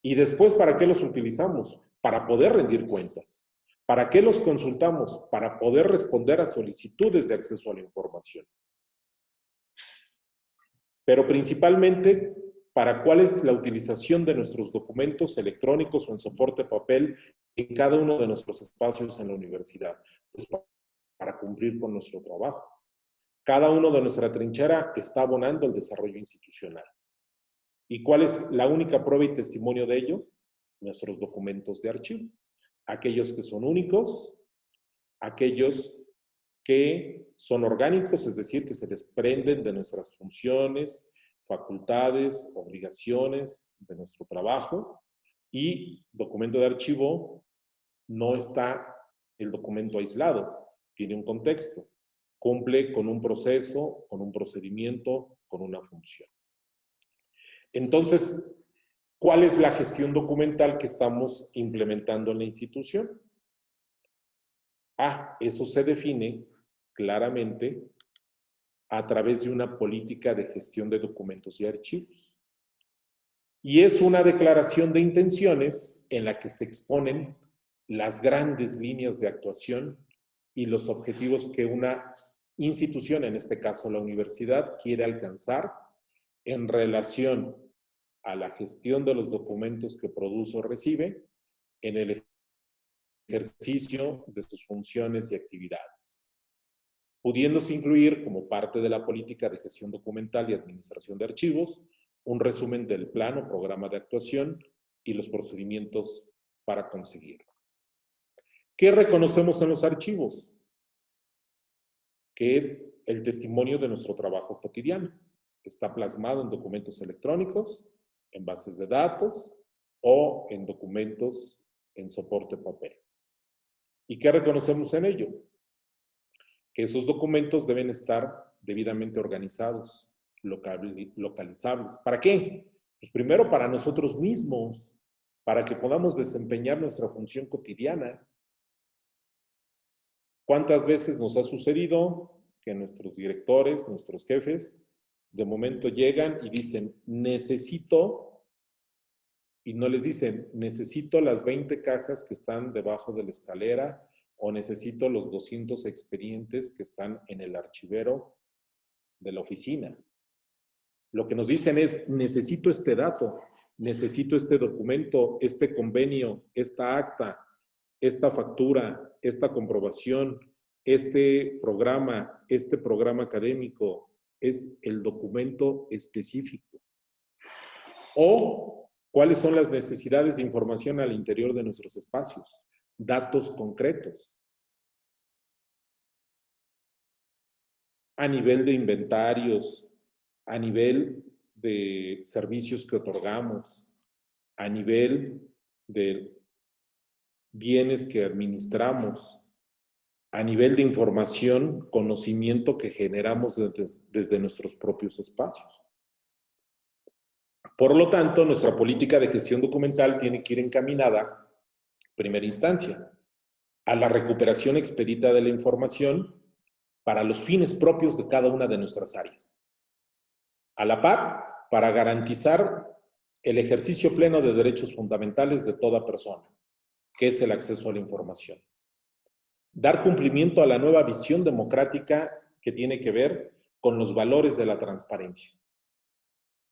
Y después, ¿para qué los utilizamos? Para poder rendir cuentas. ¿Para qué los consultamos? Para poder responder a solicitudes de acceso a la información. Pero principalmente, ¿para cuál es la utilización de nuestros documentos electrónicos o en soporte papel en cada uno de nuestros espacios en la universidad? Pues para cumplir con nuestro trabajo. Cada uno de nuestra trinchera está abonando el desarrollo institucional. ¿Y cuál es la única prueba y testimonio de ello? Nuestros documentos de archivo. Aquellos que son únicos, aquellos que son orgánicos, es decir, que se desprenden de nuestras funciones, facultades, obligaciones de nuestro trabajo. Y documento de archivo no está el documento aislado, tiene un contexto, cumple con un proceso, con un procedimiento, con una función. Entonces, ¿cuál es la gestión documental que estamos implementando en la institución? Eso se define claramente a través de una política de gestión de documentos y archivos. Y es una declaración de intenciones en la que se exponen las grandes líneas de actuación y los objetivos que una institución, en este caso la universidad, quiere alcanzar en relación a la gestión de los documentos que produce o recibe en el ejercicio de sus funciones y actividades, pudiéndose incluir como parte de la política de gestión documental y administración de archivos un resumen del plan o programa de actuación y los procedimientos para conseguirlo. ¿Qué reconocemos en los archivos? Que es el testimonio de nuestro trabajo cotidiano. Está plasmado en documentos electrónicos, en bases de datos o en documentos en soporte papel. ¿Y qué reconocemos en ello? Que esos documentos deben estar debidamente organizados, localizables. ¿Para qué? Pues primero para nosotros mismos, para que podamos desempeñar nuestra función cotidiana. ¿Cuántas veces nos ha sucedido que nuestros directores, nuestros jefes, de momento llegan y dicen, necesito, y no les dicen, necesito las 20 cajas que están debajo de la escalera o necesito los 200 expedientes que están en el archivero de la oficina? Lo que nos dicen es, necesito este dato, necesito este documento, este convenio, esta acta, esta factura, esta comprobación, este programa académico, es el documento específico. O, ¿cuáles son las necesidades de información al interior de nuestros espacios? Datos concretos. A nivel de inventarios, a nivel de servicios que otorgamos, a nivel de bienes que administramos, a nivel de información, conocimiento que generamos desde nuestros propios espacios. Por lo tanto, nuestra política de gestión documental tiene que ir encaminada, en primera instancia, a la recuperación expedita de la información para los fines propios de cada una de nuestras áreas. A la par, para garantizar el ejercicio pleno de derechos fundamentales de toda persona, que es el acceso a la información. Dar cumplimiento a la nueva visión democrática que tiene que ver con los valores de la transparencia.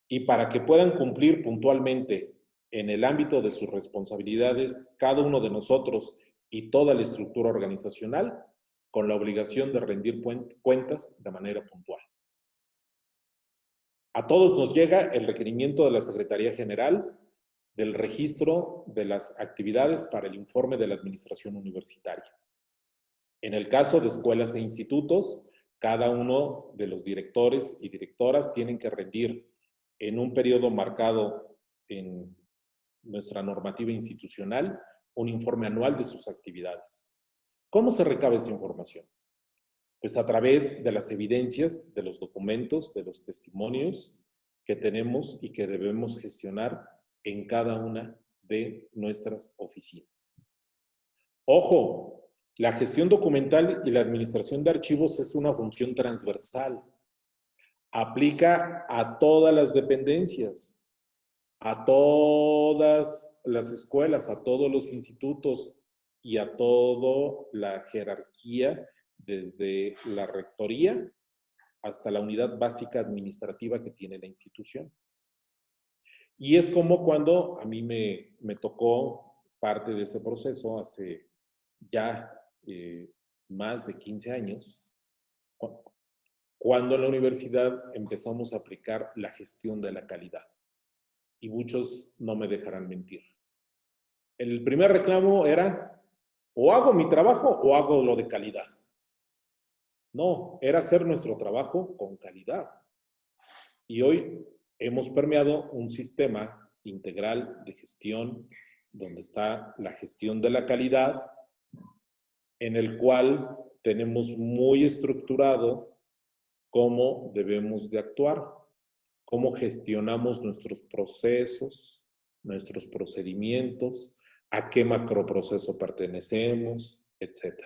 Y para que puedan cumplir puntualmente en el ámbito de sus responsabilidades cada uno de nosotros y toda la estructura organizacional, con la obligación de rendir cuentas de manera puntual. A todos nos llega el requerimiento de la Secretaría General del registro de las actividades para el informe de la administración universitaria. En el caso de escuelas e institutos, cada uno de los directores y directoras tienen que rendir en un periodo marcado en nuestra normativa institucional un informe anual de sus actividades. ¿Cómo se recaba esa información? Pues a través de las evidencias, de los documentos, de los testimonios que tenemos y que debemos gestionar en cada una de nuestras oficinas. Ojo, la gestión documental y la administración de archivos es una función transversal. Aplica a todas las dependencias, a todas las escuelas, a todos los institutos y a toda la jerarquía, desde la rectoría hasta la unidad básica administrativa que tiene la institución. Y es como cuando a mí me tocó parte de ese proceso hace ya más de 15 años, cuando en la universidad empezamos a aplicar la gestión de la calidad. Y muchos no me dejarán mentir. El primer reclamo era, o hago mi trabajo o hago lo de calidad. No, era hacer nuestro trabajo con calidad. Y hoy hemos permeado un sistema integral de gestión donde está la gestión de la calidad, en el cual tenemos muy estructurado cómo debemos de actuar, cómo gestionamos nuestros procesos, nuestros procedimientos, a qué macroproceso pertenecemos, etc.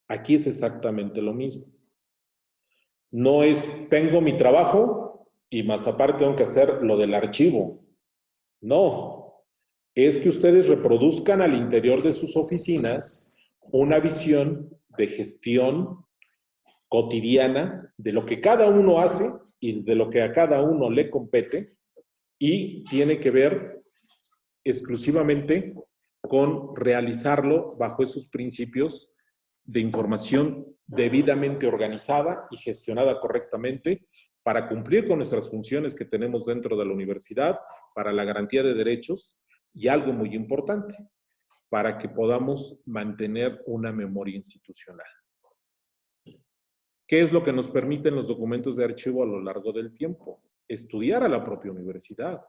Aquí es exactamente lo mismo. No es, tengo mi trabajo y más aparte tengo que hacer lo del archivo. No, es que ustedes reproduzcan al interior de sus oficinas una visión de gestión cotidiana de lo que cada uno hace y de lo que a cada uno le compete y tiene que ver exclusivamente con realizarlo bajo esos principios de información debidamente organizada y gestionada correctamente para cumplir con nuestras funciones que tenemos dentro de la universidad, para la garantía de derechos y algo muy importante, para que podamos mantener una memoria institucional. ¿Qué es lo que nos permiten los documentos de archivo a lo largo del tiempo? Estudiar a la propia universidad.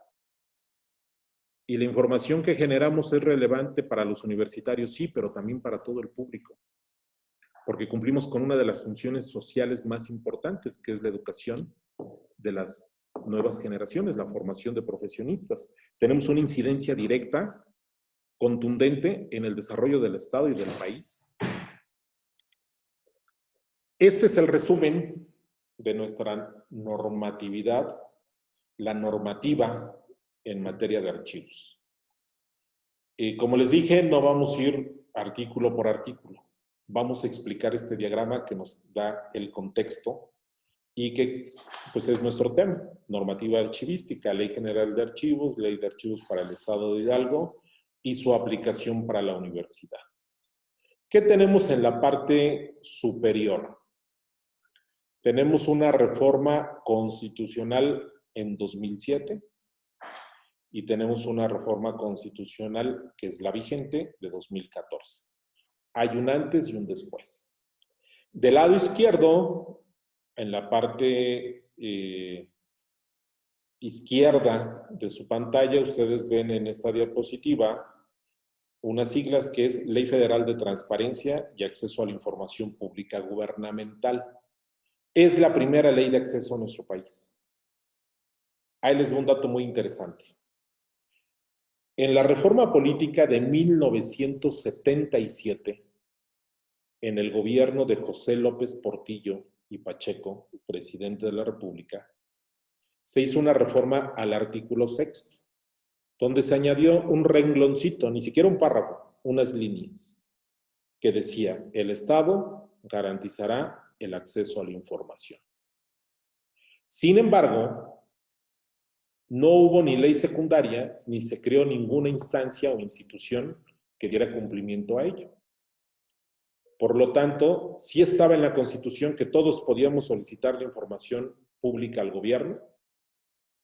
Y la información que generamos es relevante para los universitarios, sí, pero también para todo el público. Porque cumplimos con una de las funciones sociales más importantes, que es la educación de las nuevas generaciones, la formación de profesionistas. Tenemos una incidencia directa, contundente en el desarrollo del Estado y del país. Este es el resumen de nuestra normatividad, la normativa en materia de archivos. Y como les dije, no vamos a ir artículo por artículo. Vamos a explicar este diagrama que nos da el contexto y que pues es nuestro tema, normativa archivística, Ley General de Archivos, Ley de Archivos para el Estado de Hidalgo y su aplicación para la universidad. ¿Qué tenemos en la parte superior? Tenemos una reforma constitucional en 2007 y tenemos una reforma constitucional que es la vigente de 2014. Hay un antes y un después. Del lado izquierdo, en la parte izquierda de su pantalla, ustedes ven en esta diapositiva unas siglas que es Ley Federal de Transparencia y Acceso a la Información Pública Gubernamental. Es la primera ley de acceso a nuestro país. Ahí les doy un dato muy interesante. En la reforma política de 1977, en el gobierno de José López Portillo y Pacheco, presidente de la República, se hizo una reforma al artículo 6, donde se añadió un rengloncito, ni siquiera un párrafo, unas líneas, que decía: el Estado garantizará el acceso a la información. Sin embargo, no hubo ni ley secundaria, ni se creó ninguna instancia o institución que diera cumplimiento a ello. Por lo tanto, sí estaba en la Constitución que todos podíamos solicitar la información pública al gobierno.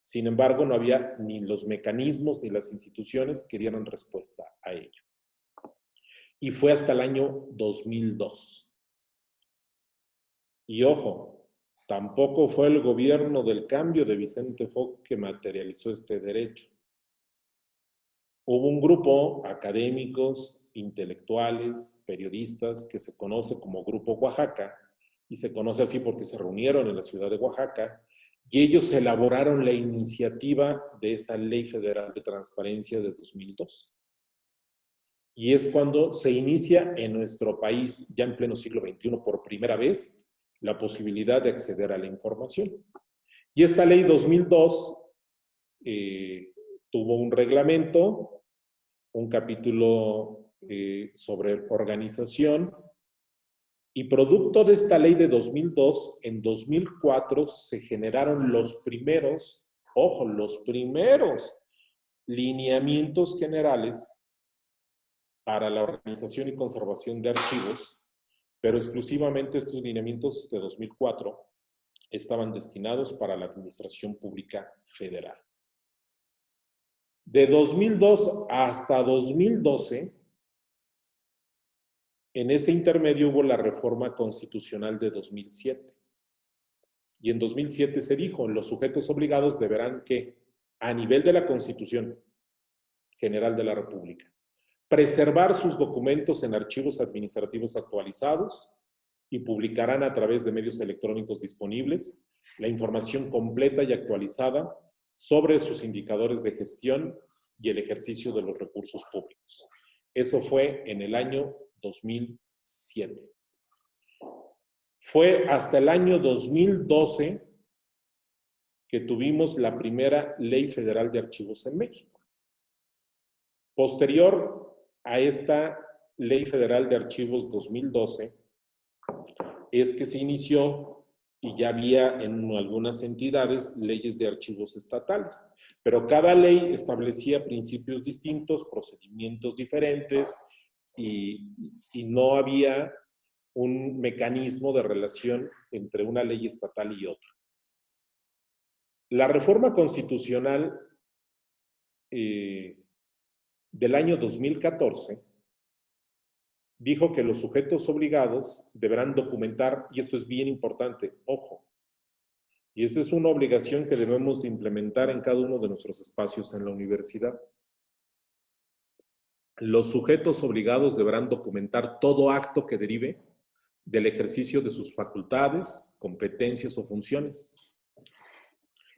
Sin embargo, no había ni los mecanismos ni las instituciones que dieran respuesta a ello. Y fue hasta el año 2002. Y ojo, tampoco fue el gobierno del cambio de Vicente Fox que materializó este derecho. Hubo un grupo, académicos, intelectuales, periodistas, que se conoce como Grupo Oaxaca, y se conoce así porque se reunieron en la ciudad de Oaxaca, y ellos elaboraron la iniciativa de esta Ley Federal de Transparencia de 2002. Y es cuando se inicia en nuestro país, ya en pleno siglo XXI, por primera vez, la posibilidad de acceder a la información. Y esta ley 2002 tuvo un reglamento, un capítulo sobre organización, y producto de esta ley de 2002, en 2004 se generaron los primeros, ojo, los primeros lineamientos generales para la organización y conservación de archivos, pero exclusivamente estos lineamientos de 2004 estaban destinados para la Administración Pública Federal. De 2002 hasta 2012, en ese intermedio hubo la reforma constitucional de 2007. Y en 2007 se dijo, los sujetos obligados deberán que, a nivel de la Constitución General de la República, preservar sus documentos en archivos administrativos actualizados y publicarán a través de medios electrónicos disponibles la información completa y actualizada sobre sus indicadores de gestión y el ejercicio de los recursos públicos. Eso fue en el año 2007. Fue hasta el año 2012 que tuvimos la primera Ley Federal de Archivos en México. Posterior a esta Ley Federal de Archivos 2012, es que se inició y ya había en algunas entidades leyes de archivos estatales, pero cada ley establecía principios distintos, procedimientos diferentes y no había un mecanismo de relación entre una ley estatal y otra. La reforma constitucional del año 2014 dijo que los sujetos obligados deberán documentar, y esto es bien importante, ojo, y esa es una obligación que debemos de implementar en cada uno de nuestros espacios en la universidad. Los sujetos obligados deberán documentar todo acto que derive del ejercicio de sus facultades, competencias o funciones.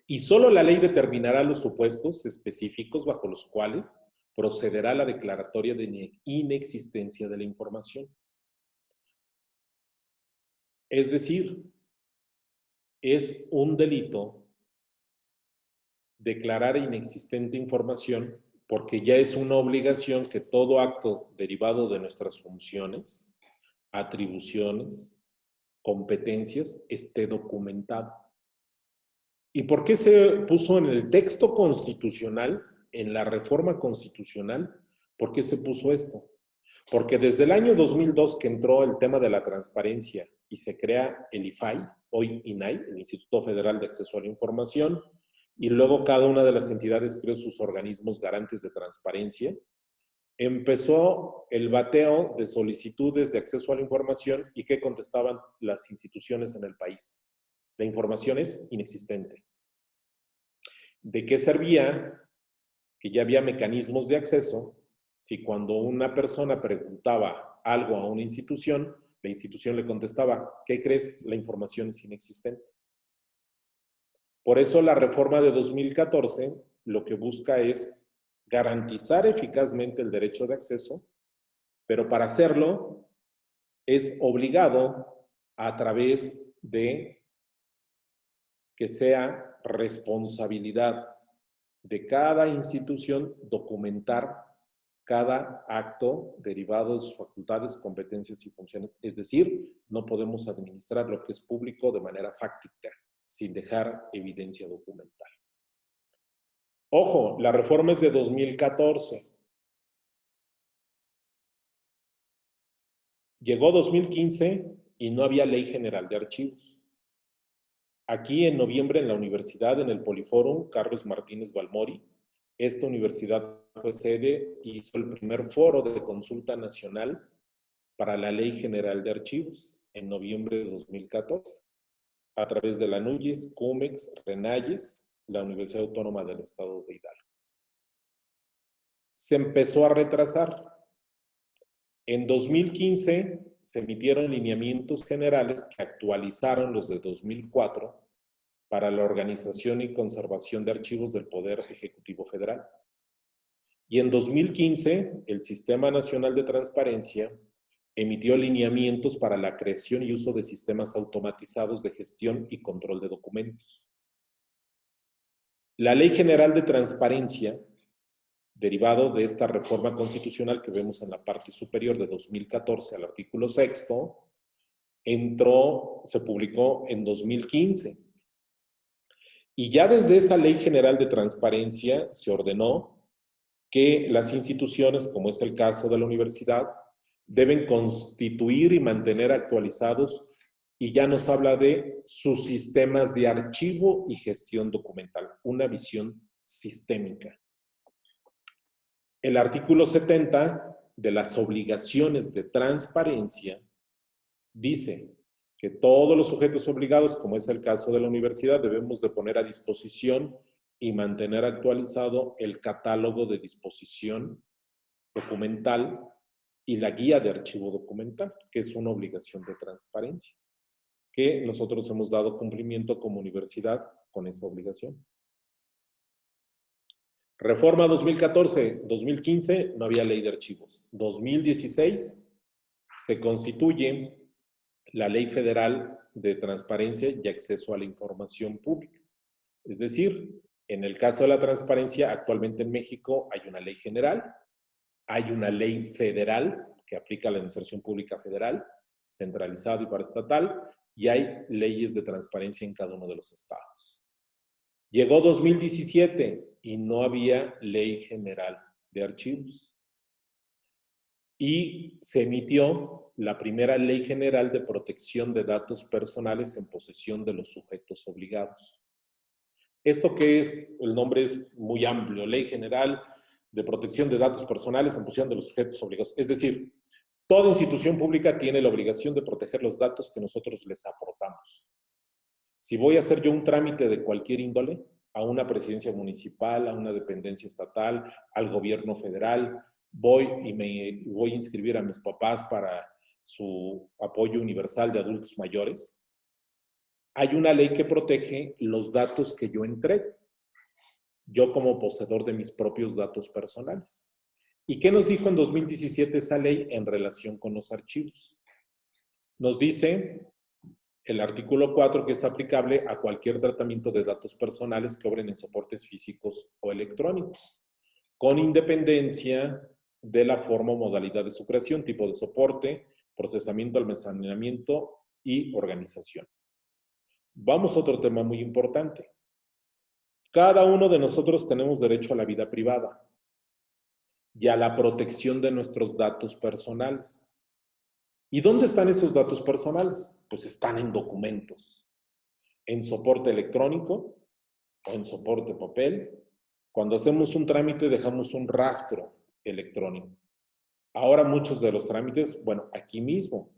Y solo la ley determinará los supuestos específicos bajo los cuales procederá la declaratoria de inexistencia de la información. Es decir, es un delito declarar inexistente información porque ya es una obligación que todo acto derivado de nuestras funciones, atribuciones, competencias esté documentado. ¿Y por qué se puso en el texto constitucional, en la reforma constitucional? ¿Por qué se puso esto? Porque desde el año 2002 que entró el tema de la transparencia y se crea el IFAI, hoy INAI, el Instituto Federal de Acceso a la Información, y luego cada una de las entidades creó sus organismos garantes de transparencia, empezó el bateo de solicitudes de acceso a la información y ¿qué contestaban las instituciones en el país? La información es inexistente. ¿De qué servía que ya había mecanismos de acceso Si cuando una persona preguntaba algo a una institución, la institución le contestaba, ¿qué crees? La información es inexistente. Por eso la reforma de 2014 lo que busca es garantizar eficazmente el derecho de acceso, pero para hacerlo es obligado a través de que sea responsabilidad de cada institución documentar cada acto derivado de sus facultades, competencias y funciones. Es decir, no podemos administrar lo que es público de manera fáctica, sin dejar evidencia documental. Ojo, la reforma es de 2014. Llegó 2015 y no había ley general de archivos. Aquí en noviembre en la universidad, en el Poliforum, Carlos Martínez Balmori, esta universidad fue sede y hizo el primer foro de consulta nacional para la Ley General de Archivos en noviembre de 2014, a través de la NUYES, CUMEX, RENAYES, la Universidad Autónoma del Estado de Hidalgo. Se empezó a retrasar. En 2015 se emitieron lineamientos generales que actualizaron los de 2004 para la organización y conservación de archivos del Poder Ejecutivo Federal. Y en 2015, el Sistema Nacional de Transparencia emitió lineamientos para la creación y uso de sistemas automatizados de gestión y control de documentos. La Ley General de Transparencia, derivado de esta reforma constitucional que vemos en la parte superior de 2014 al artículo 6º, se publicó en 2015. Y ya desde esa Ley General de Transparencia se ordenó que las instituciones, como es el caso de la universidad, deben constituir y mantener actualizados, y ya nos habla de sus sistemas de archivo y gestión documental, una visión sistémica. El artículo 70 de las obligaciones de transparencia dice que todos los sujetos obligados, como es el caso de la universidad, debemos de poner a disposición y mantener actualizado el catálogo de disposición documental y la guía de archivo documental, que es una obligación de transparencia, que nosotros hemos dado cumplimiento como universidad con esa obligación. Reforma 2014, 2015 no había ley de archivos. 2016 se constituye la Ley Federal de Transparencia y Acceso a la Información Pública. Es decir, en el caso de la transparencia, actualmente en México hay una ley general, hay una ley federal que aplica a la administración pública federal, centralizada y paraestatal, y hay leyes de transparencia en cada uno de los estados. Llegó 2017 y no había ley general de archivos. Y se emitió la primera Ley General de Protección de Datos Personales en posesión de los sujetos obligados. ¿Esto qué es? El nombre es muy amplio, Ley General de Protección de Datos Personales en posesión de los sujetos obligados. Es decir, toda institución pública tiene la obligación de proteger los datos que nosotros les aportamos. Si voy a hacer yo un trámite de cualquier índole, a una presidencia municipal, a una dependencia estatal, al gobierno federal, voy a inscribir a mis papás para su apoyo universal de adultos mayores, hay una ley que protege los datos que yo entrego, yo como poseedor de mis propios datos personales. ¿Y qué nos dijo en 2017 esa ley en relación con los archivos? Nos dice el artículo 4 que es aplicable a cualquier tratamiento de datos personales que obren en soportes físicos o electrónicos, con independencia de la forma o modalidad de su creación, tipo de soporte, procesamiento, almacenamiento y organización. Vamos a otro tema muy importante. Cada uno de nosotros tenemos derecho a la vida privada y a la protección de nuestros datos personales. ¿Y dónde están esos datos personales? Pues están en documentos, en soporte electrónico o en soporte papel. Cuando hacemos un trámite dejamos un rastro electrónico. Ahora muchos de los trámites, bueno, aquí mismo.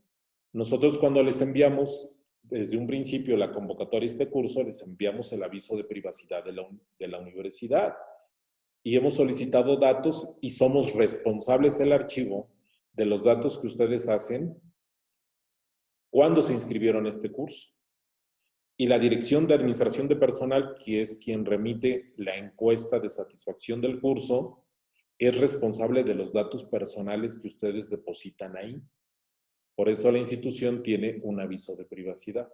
Nosotros cuando les enviamos desde un principio la convocatoria a este curso, les enviamos el aviso de privacidad de la universidad. y hemos solicitado datos y somos responsables del archivo de los datos que ustedes hacen cuando se inscribieron a este curso. Y la Dirección de Administración de Personal, que es quien remite la encuesta de satisfacción del curso, es responsable de los datos personales que ustedes depositan ahí. Por eso la institución tiene un aviso de privacidad.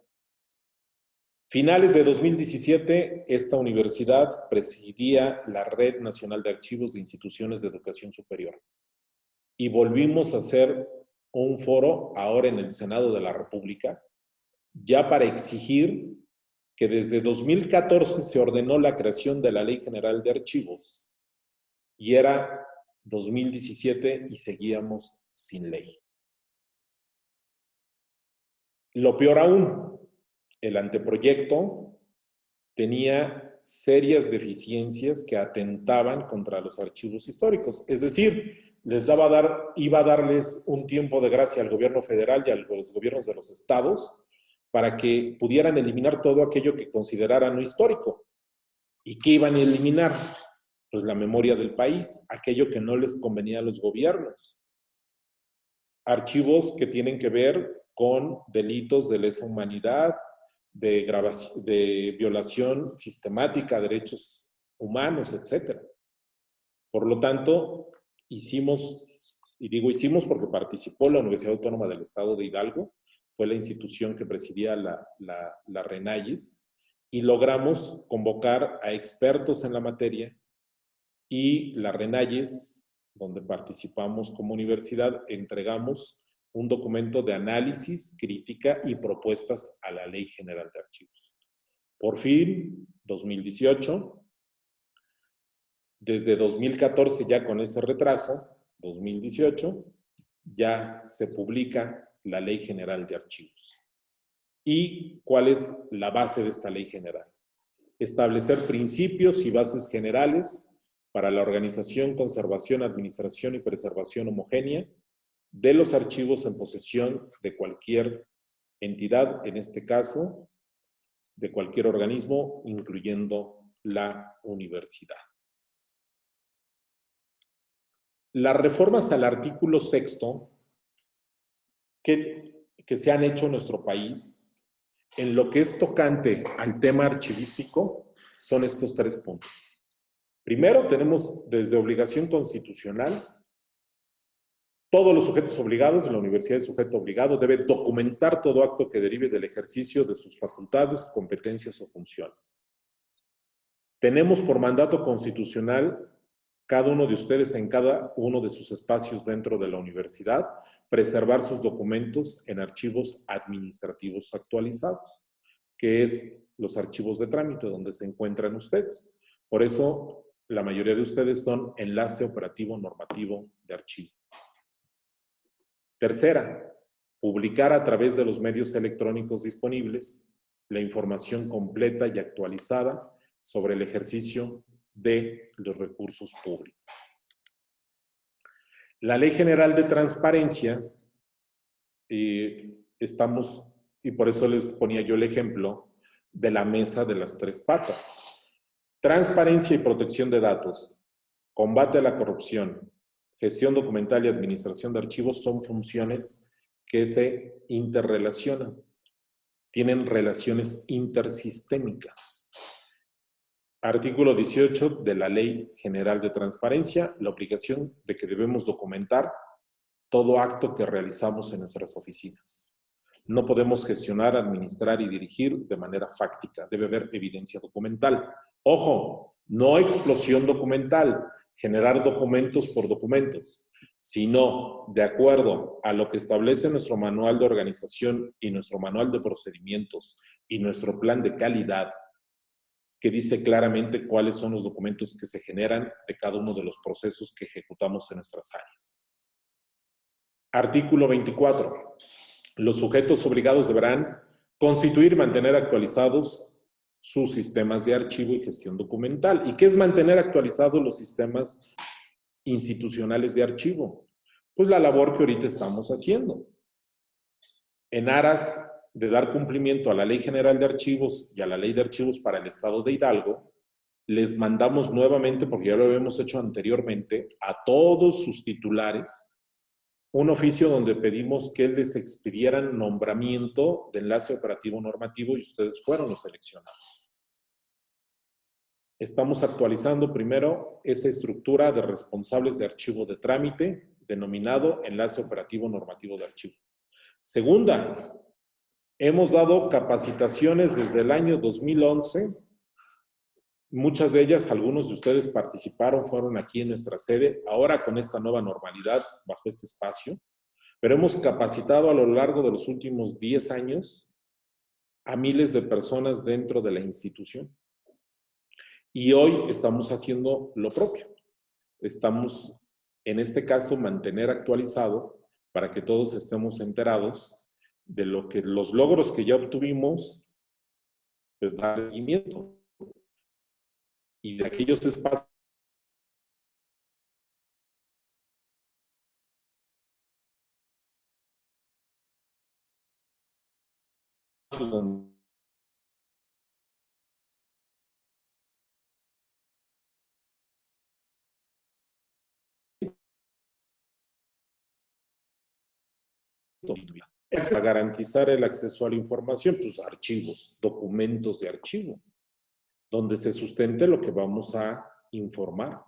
Finales de 2017, esta universidad presidía la Red Nacional de Archivos de Instituciones de Educación Superior. Y volvimos a hacer un foro ahora en el Senado de la República, ya para exigir que desde 2014 se ordenó la creación de la Ley General de Archivos y era 2017 y seguíamos sin ley. Lo peor aún, el anteproyecto tenía serias deficiencias que atentaban contra los archivos históricos. Es decir, iba a darles un tiempo de gracia al gobierno federal y a los gobiernos de los estados para que pudieran eliminar todo aquello que consideraran no histórico. ¿Y qué iban a eliminar? Pues la memoria del país, aquello que no les convenía a los gobiernos. Archivos que tienen que ver con delitos de lesa humanidad, de violación sistemática a derechos humanos, etc. Por lo tanto, hicimos, y digo hicimos porque participó la Universidad Autónoma del Estado de Hidalgo, fue la institución que presidía la RENAYES, y logramos convocar a expertos en la materia, y la RENAYES, donde participamos como universidad, entregamos un documento de análisis, crítica y propuestas a la Ley General de Archivos. Por fin, 2018, desde 2014 ya con ese retraso, 2018, ya se publica la Ley General de Archivos. ¿Y cuál es la base de esta Ley General? Establecer principios y bases generales para la organización, conservación, administración y preservación homogénea de los archivos en posesión de cualquier entidad, en este caso, de cualquier organismo, incluyendo la universidad. Las reformas al artículo 6º que se han hecho en nuestro país, en lo que es tocante al tema archivístico, son estos 3 puntos. Primero, tenemos desde obligación constitucional, todos los sujetos obligados, la universidad es sujeto obligado, debe documentar todo acto que derive del ejercicio de sus facultades, competencias o funciones. Tenemos por mandato constitucional, cada uno de ustedes en cada uno de sus espacios dentro de la universidad, preservar sus documentos en archivos administrativos actualizados, que es los archivos de trámite donde se encuentran ustedes. Por eso, la mayoría de ustedes son enlace operativo normativo de archivo. Tercera, publicar a través de los medios electrónicos disponibles la información completa y actualizada sobre el ejercicio de los recursos públicos. La Ley General de Transparencia, estamos, y por eso les ponía yo el ejemplo de la mesa de las 3 patas. Transparencia y protección de datos, combate a la corrupción, gestión documental y administración de archivos son funciones que se interrelacionan, tienen relaciones intersistémicas. Artículo 18 de la Ley General de Transparencia, la obligación de que debemos documentar todo acto que realizamos en nuestras oficinas. No podemos gestionar, administrar y dirigir de manera fáctica, debe haber evidencia documental. Ojo, no explosión documental, generar documentos por documentos, sino de acuerdo a lo que establece nuestro manual de organización y nuestro manual de procedimientos y nuestro plan de calidad, que dice claramente cuáles son los documentos que se generan de cada uno de los procesos que ejecutamos en nuestras áreas. Artículo 24. Los sujetos obligados deberán constituir y mantener actualizados sus sistemas de archivo y gestión documental. ¿Y qué es mantener actualizados los sistemas institucionales de archivo? Pues la labor que ahorita estamos haciendo. En aras de dar cumplimiento a la Ley General de Archivos y a la Ley de Archivos para el Estado de Hidalgo, les mandamos nuevamente, porque ya lo habíamos hecho anteriormente, a todos sus titulares, un oficio donde pedimos que les expidieran nombramiento de enlace operativo normativo y ustedes fueron los seleccionados. Estamos actualizando primero esa estructura de responsables de archivo de trámite, denominado enlace operativo normativo de archivo. Segunda, hemos dado capacitaciones desde el año 2011. Muchas de ellas, algunos de ustedes participaron, fueron aquí en nuestra sede, ahora con esta nueva normalidad, bajo este espacio, pero hemos capacitado a lo largo de los últimos 10 años a miles de personas dentro de la institución. Y hoy estamos haciendo lo propio. Estamos, en este caso, mantener actualizado para que todos estemos enterados de lo que los logros que ya obtuvimos, pues dar seguimiento. Y de aquellos espacios donde para garantizar el acceso a la información, pues archivos, documentos de archivo, donde se sustente lo que vamos a informar.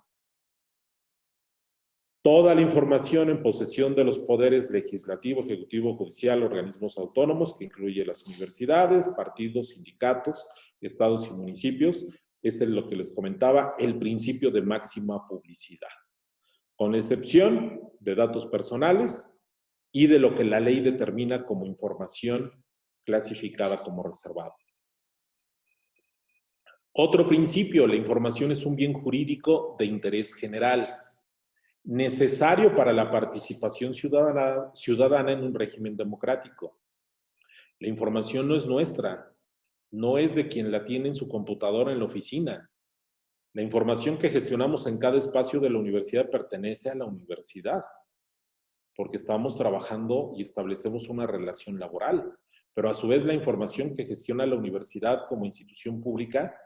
Toda la información en posesión de los poderes legislativo, ejecutivo, judicial, organismos autónomos, que incluye las universidades, partidos, sindicatos, estados y municipios, es lo que les comentaba, el principio de máxima publicidad, con excepción de datos personales y de lo que la ley determina como información clasificada como reservada. Otro principio, la información es un bien jurídico de interés general, necesario para la participación ciudadana en un régimen democrático. La información no es nuestra, no es de quien la tiene en su computadora en la oficina. La información que gestionamos en cada espacio de la universidad pertenece a la universidad, porque estamos trabajando y establecemos una relación laboral, pero a su vez la información que gestiona la universidad como institución pública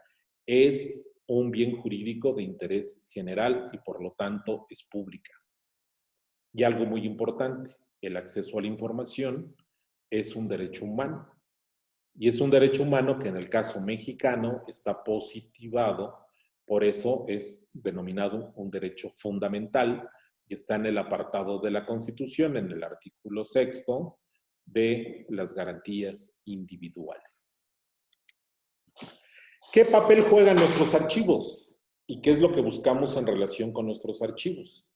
es un bien jurídico de interés general y por lo tanto es pública. Y algo muy importante, el acceso a la información es un derecho humano. Y es un derecho humano que en el caso mexicano está positivado, por eso es denominado un derecho fundamental y está en el apartado de la Constitución, en el artículo 6º de las garantías individuales. ¿Qué papel juegan nuestros archivos? ¿Y qué es lo que buscamos en relación con nuestros archivos?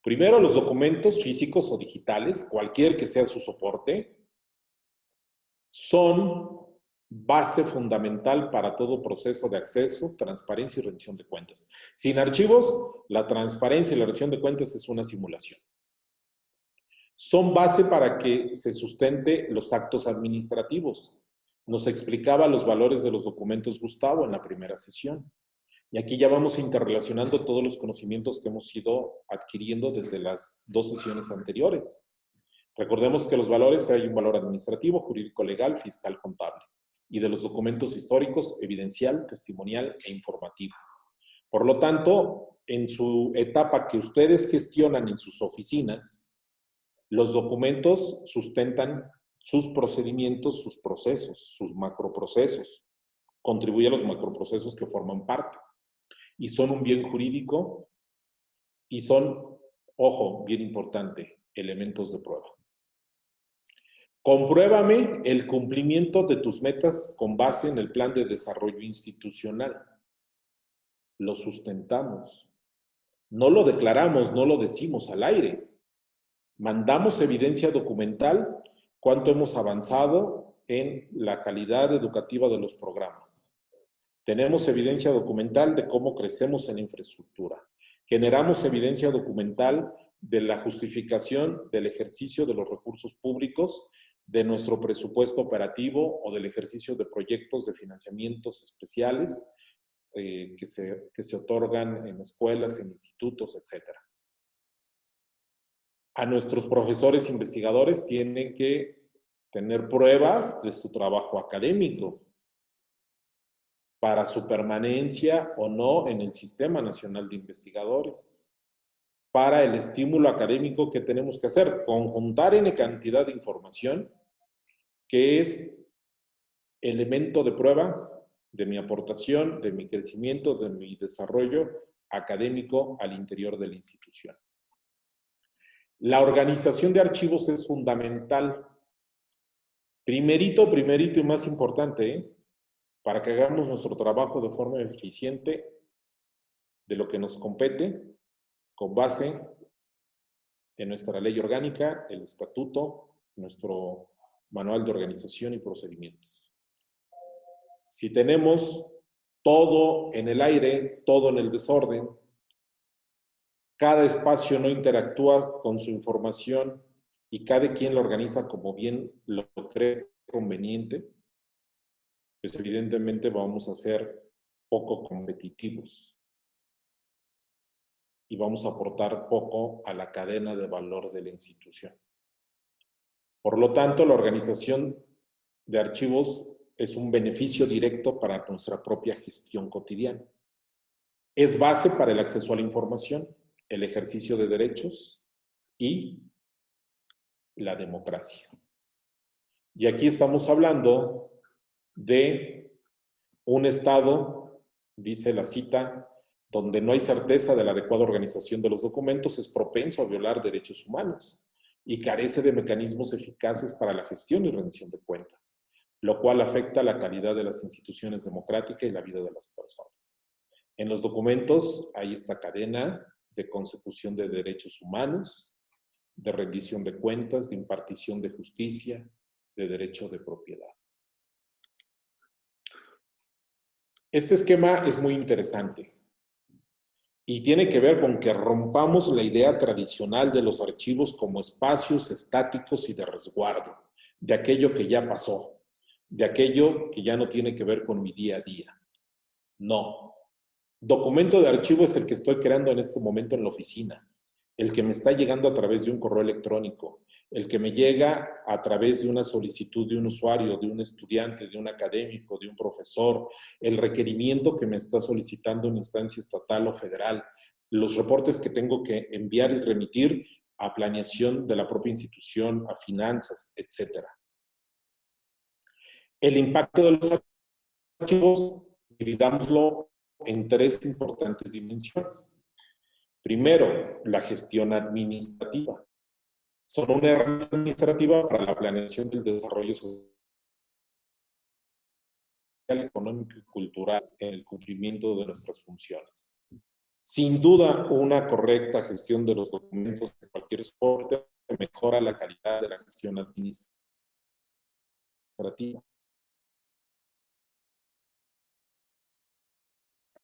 Primero, los documentos físicos o digitales, cualquier que sea su soporte, son base fundamental para todo proceso de acceso, transparencia y rendición de cuentas. Sin archivos, la transparencia y la rendición de cuentas es una simulación. Son base para que se sustente los actos administrativos. Nos explicaba los valores de los documentos Gustavo en la primera sesión. Y aquí ya vamos interrelacionando todos los conocimientos que hemos ido adquiriendo desde las 2 sesiones anteriores. Recordemos que los valores hay un valor administrativo, jurídico, legal, fiscal, contable. Y de los documentos históricos, evidencial, testimonial e informativo. Por lo tanto, en su etapa que ustedes gestionan en sus oficinas, los documentos sustentan sus procedimientos, sus procesos, sus macroprocesos. Contribuye a los macroprocesos que forman parte. Y son un bien jurídico y son, ojo, bien importante, elementos de prueba. Compruébame el cumplimiento de tus metas con base en el plan de desarrollo institucional. Lo sustentamos. No lo declaramos, no lo decimos al aire. Mandamos evidencia documental cuánto hemos avanzado en la calidad educativa de los programas. Tenemos evidencia documental de cómo crecemos en infraestructura. Generamos evidencia documental de la justificación del ejercicio de los recursos públicos, de nuestro presupuesto operativo o del ejercicio de proyectos de financiamientos especiales que se otorgan en escuelas, en institutos, etc. A nuestros profesores investigadores tienen que tener pruebas de su trabajo académico. para su permanencia o no en el Sistema Nacional de Investigadores, para el estímulo académico que tenemos que hacer, conjuntar N cantidad de información que es elemento de prueba de mi aportación, de mi crecimiento, de mi desarrollo académico al interior de la institución. La organización de archivos es fundamental. Primerito y más importante, para que hagamos nuestro trabajo de forma eficiente de lo que nos compete, con base en nuestra ley orgánica, el estatuto, nuestro manual de organización y procedimientos. Si tenemos todo en el aire, todo en el desorden, cada espacio no interactúa con su información y cada quien lo organiza como bien lo cree conveniente, pues evidentemente vamos a ser poco competitivos y vamos a aportar poco a la cadena de valor de la institución. Por lo tanto, la organización de archivos es un beneficio directo para nuestra propia gestión cotidiana. Es base para el acceso a la información, el ejercicio de derechos y la democracia. Y aquí estamos hablando de un Estado, dice la cita, donde no hay certeza de la adecuada organización de los documentos, es propenso a violar derechos humanos y carece de mecanismos eficaces para la gestión y rendición de cuentas, lo cual afecta la calidad de las instituciones democráticas y la vida de las personas. En los documentos hay esta cadena de consecución de derechos humanos, de rendición de cuentas, de impartición de justicia, de derecho de propiedad. Este esquema es muy interesante y tiene que ver con que rompamos la idea tradicional de los archivos como espacios estáticos y de resguardo, de aquello que ya pasó, de aquello que ya no tiene que ver con mi día a día. No. Documento de archivo es el que estoy creando en este momento en la oficina, el que me está llegando a través de un correo electrónico, el que me llega a través de una solicitud de un usuario, de un estudiante, de un académico, de un profesor, el requerimiento que me está solicitando una instancia estatal o federal, los reportes que tengo que enviar y remitir a planeación de la propia institución, a finanzas, etc. El impacto de los archivos, dividámoslo en tres importantes dimensiones. Primero, la gestión administrativa. Son una herramienta administrativa para la planeación del desarrollo social, económico y cultural en el cumplimiento de nuestras funciones. Sin duda, una correcta gestión de los documentos de cualquier soporte mejora la calidad de la gestión administrativa.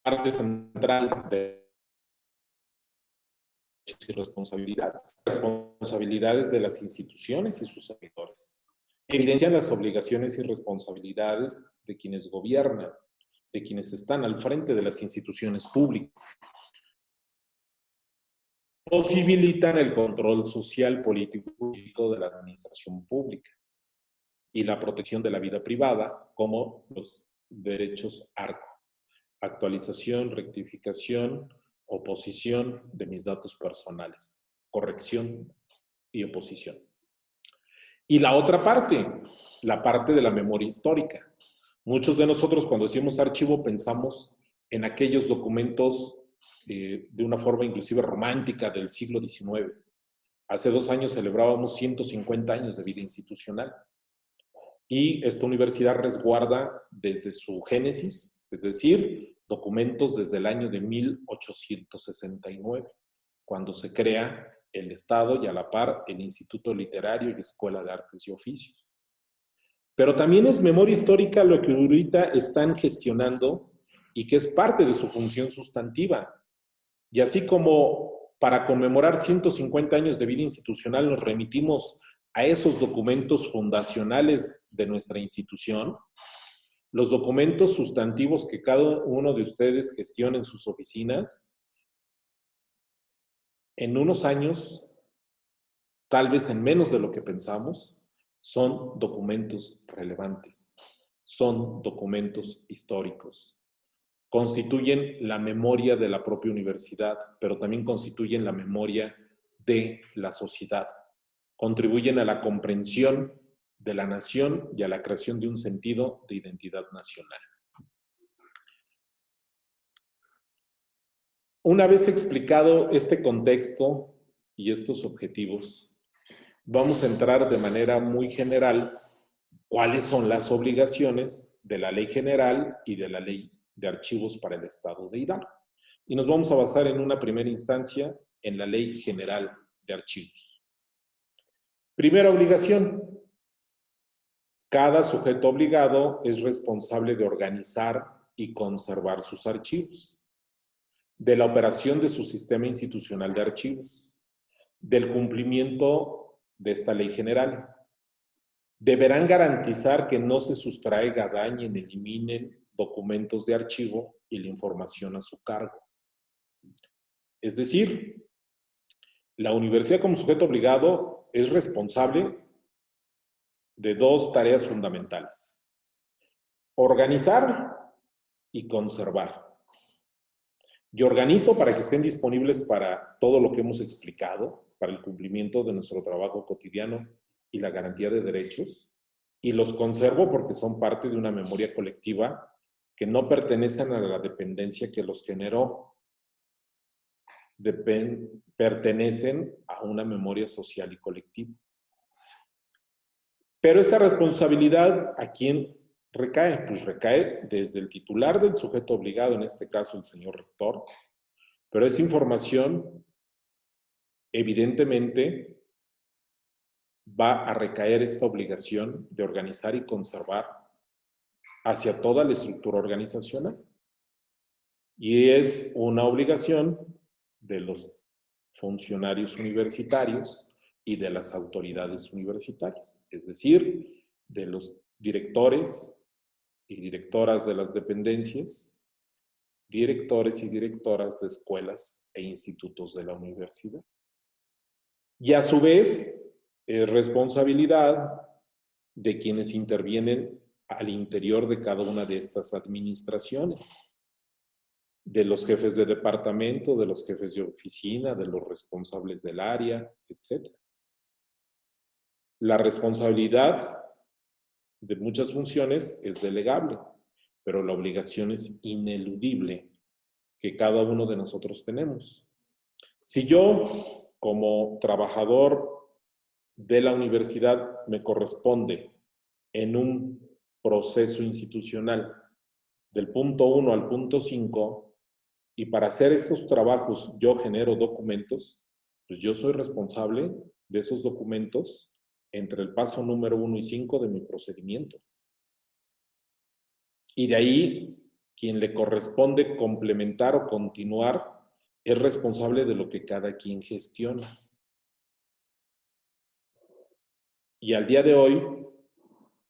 Parte central de derechos y responsabilidades de las instituciones y sus servidores. Evidencian las obligaciones y responsabilidades de quienes gobiernan, de quienes están al frente de las instituciones públicas. Posibilitan el control social, político y público de la administración pública y la protección de la vida privada, como los derechos ARCO, actualización, rectificación, oposición de mis datos personales, corrección y oposición. Y la otra parte, la parte de la memoria histórica. Muchos de nosotros cuando decimos archivo pensamos en aquellos documentos de una forma inclusive romántica del siglo XIX. Hace 2 años celebrábamos 150 años de vida institucional y esta universidad resguarda desde su génesis, es decir, documentos desde el año de 1869, cuando se crea el Estado y a la par el Instituto Literario y Escuela de Artes y Oficios. Pero también es memoria histórica lo que ahorita están gestionando y que es parte de su función sustantiva. Y así como para conmemorar 150 años de vida institucional nos remitimos a esos documentos fundacionales de nuestra institución, los documentos sustantivos que cada uno de ustedes gestiona en sus oficinas, en unos años, tal vez en menos de lo que pensamos, son documentos relevantes, son documentos históricos, constituyen la memoria de la propia universidad, pero también constituyen la memoria de la sociedad. Contribuyen a la comprensión de la nación y a la creación de un sentido de identidad nacional. Una vez explicado este contexto y estos objetivos, vamos a entrar de manera muy general cuáles son las obligaciones de la Ley General y de la Ley de Archivos para el Estado de Hidalgo. Y nos vamos a basar en una primera instancia en la Ley General de Archivos. Primera obligación. Cada sujeto obligado es responsable de organizar y conservar sus archivos, de la operación de su sistema institucional de archivos, del cumplimiento de esta ley general. Deberán garantizar que no se sustraiga, dañen, eliminen documentos de archivo y la información a su cargo. Es decir, la universidad como sujeto obligado es responsable de dos tareas fundamentales: organizar y conservar. Yo organizo para que estén disponibles para todo lo que hemos explicado, para el cumplimiento de nuestro trabajo cotidiano y la garantía de derechos, y los conservo porque son parte de una memoria colectiva que no pertenecen a la dependencia que los generó, pertenecen a una memoria social y colectiva. Pero esta responsabilidad, ¿a quién recae? Pues recae desde el titular del sujeto obligado, en este caso el señor rector, pero esa información evidentemente va a recaer esta obligación de organizar y conservar hacia toda la estructura organizacional. Y es una obligación de los funcionarios universitarios y de las autoridades universitarias, es decir, de los directores y directoras de las dependencias, directores y directoras de escuelas e institutos de la universidad. Y a su vez, es responsabilidad de quienes intervienen al interior de cada una de estas administraciones, de los jefes de departamento, de los jefes de oficina, de los responsables del área, etc. La responsabilidad de muchas funciones es delegable, pero la obligación es ineludible que cada uno de nosotros tenemos. Si yo, como trabajador de la universidad, me corresponde en un proceso institucional del punto 1 al punto 5, y para hacer estos trabajos yo genero documentos, pues yo soy responsable de esos documentos entre el paso número 1 y 5 de mi procedimiento. Y de ahí, quien le corresponde complementar o continuar es responsable de lo que cada quien gestiona. Y al día de hoy,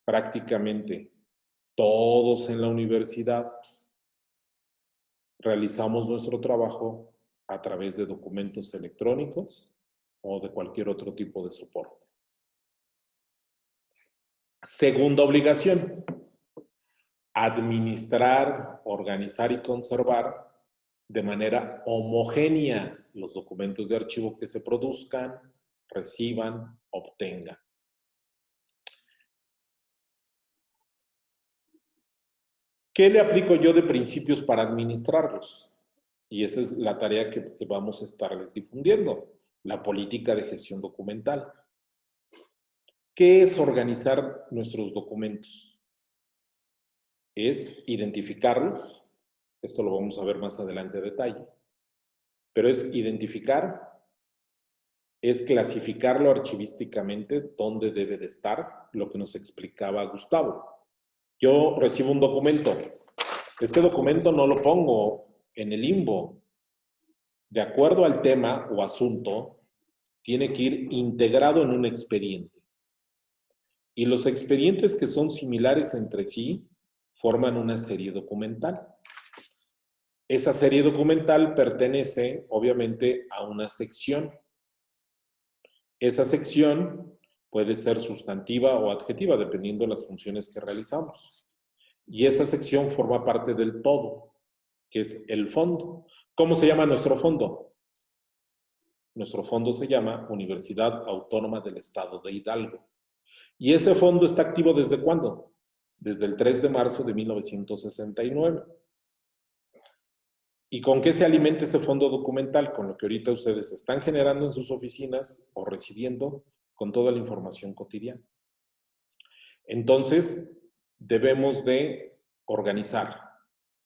prácticamente todos en la universidad realizamos nuestro trabajo a través de documentos electrónicos o de cualquier otro tipo de soporte. Segunda obligación: administrar, organizar y conservar de manera homogénea los documentos de archivo que se produzcan, reciban, obtengan. ¿Qué le aplico yo de principios para administrarlos? Y esa es la tarea que vamos a estarles difundiendo, la política de gestión documental. ¿Qué es organizar nuestros documentos? Es identificarlos, esto lo vamos a ver más adelante a detalle, pero es identificar, es clasificarlo archivísticamente, dónde debe de estar, lo que nos explicaba Gustavo. Yo recibo un documento. Este documento no lo pongo en el limbo. De acuerdo al tema o asunto, tiene que ir integrado en un expediente. Y los expedientes que son similares entre sí forman una serie documental. Esa serie documental pertenece, obviamente, a una sección. Esa sección puede ser sustantiva o adjetiva, dependiendo de las funciones que realizamos. Y esa sección forma parte del todo. que es el fondo. ¿Cómo se llama nuestro fondo? Nuestro fondo se llama Universidad Autónoma del Estado de Hidalgo. ¿Y ese fondo está activo desde cuándo? Desde el 3 de marzo de 1969. ¿Y con qué se alimenta ese fondo documental? Con lo que ahorita ustedes están generando en sus oficinas o recibiendo con toda la información cotidiana. Entonces, debemos de organizar.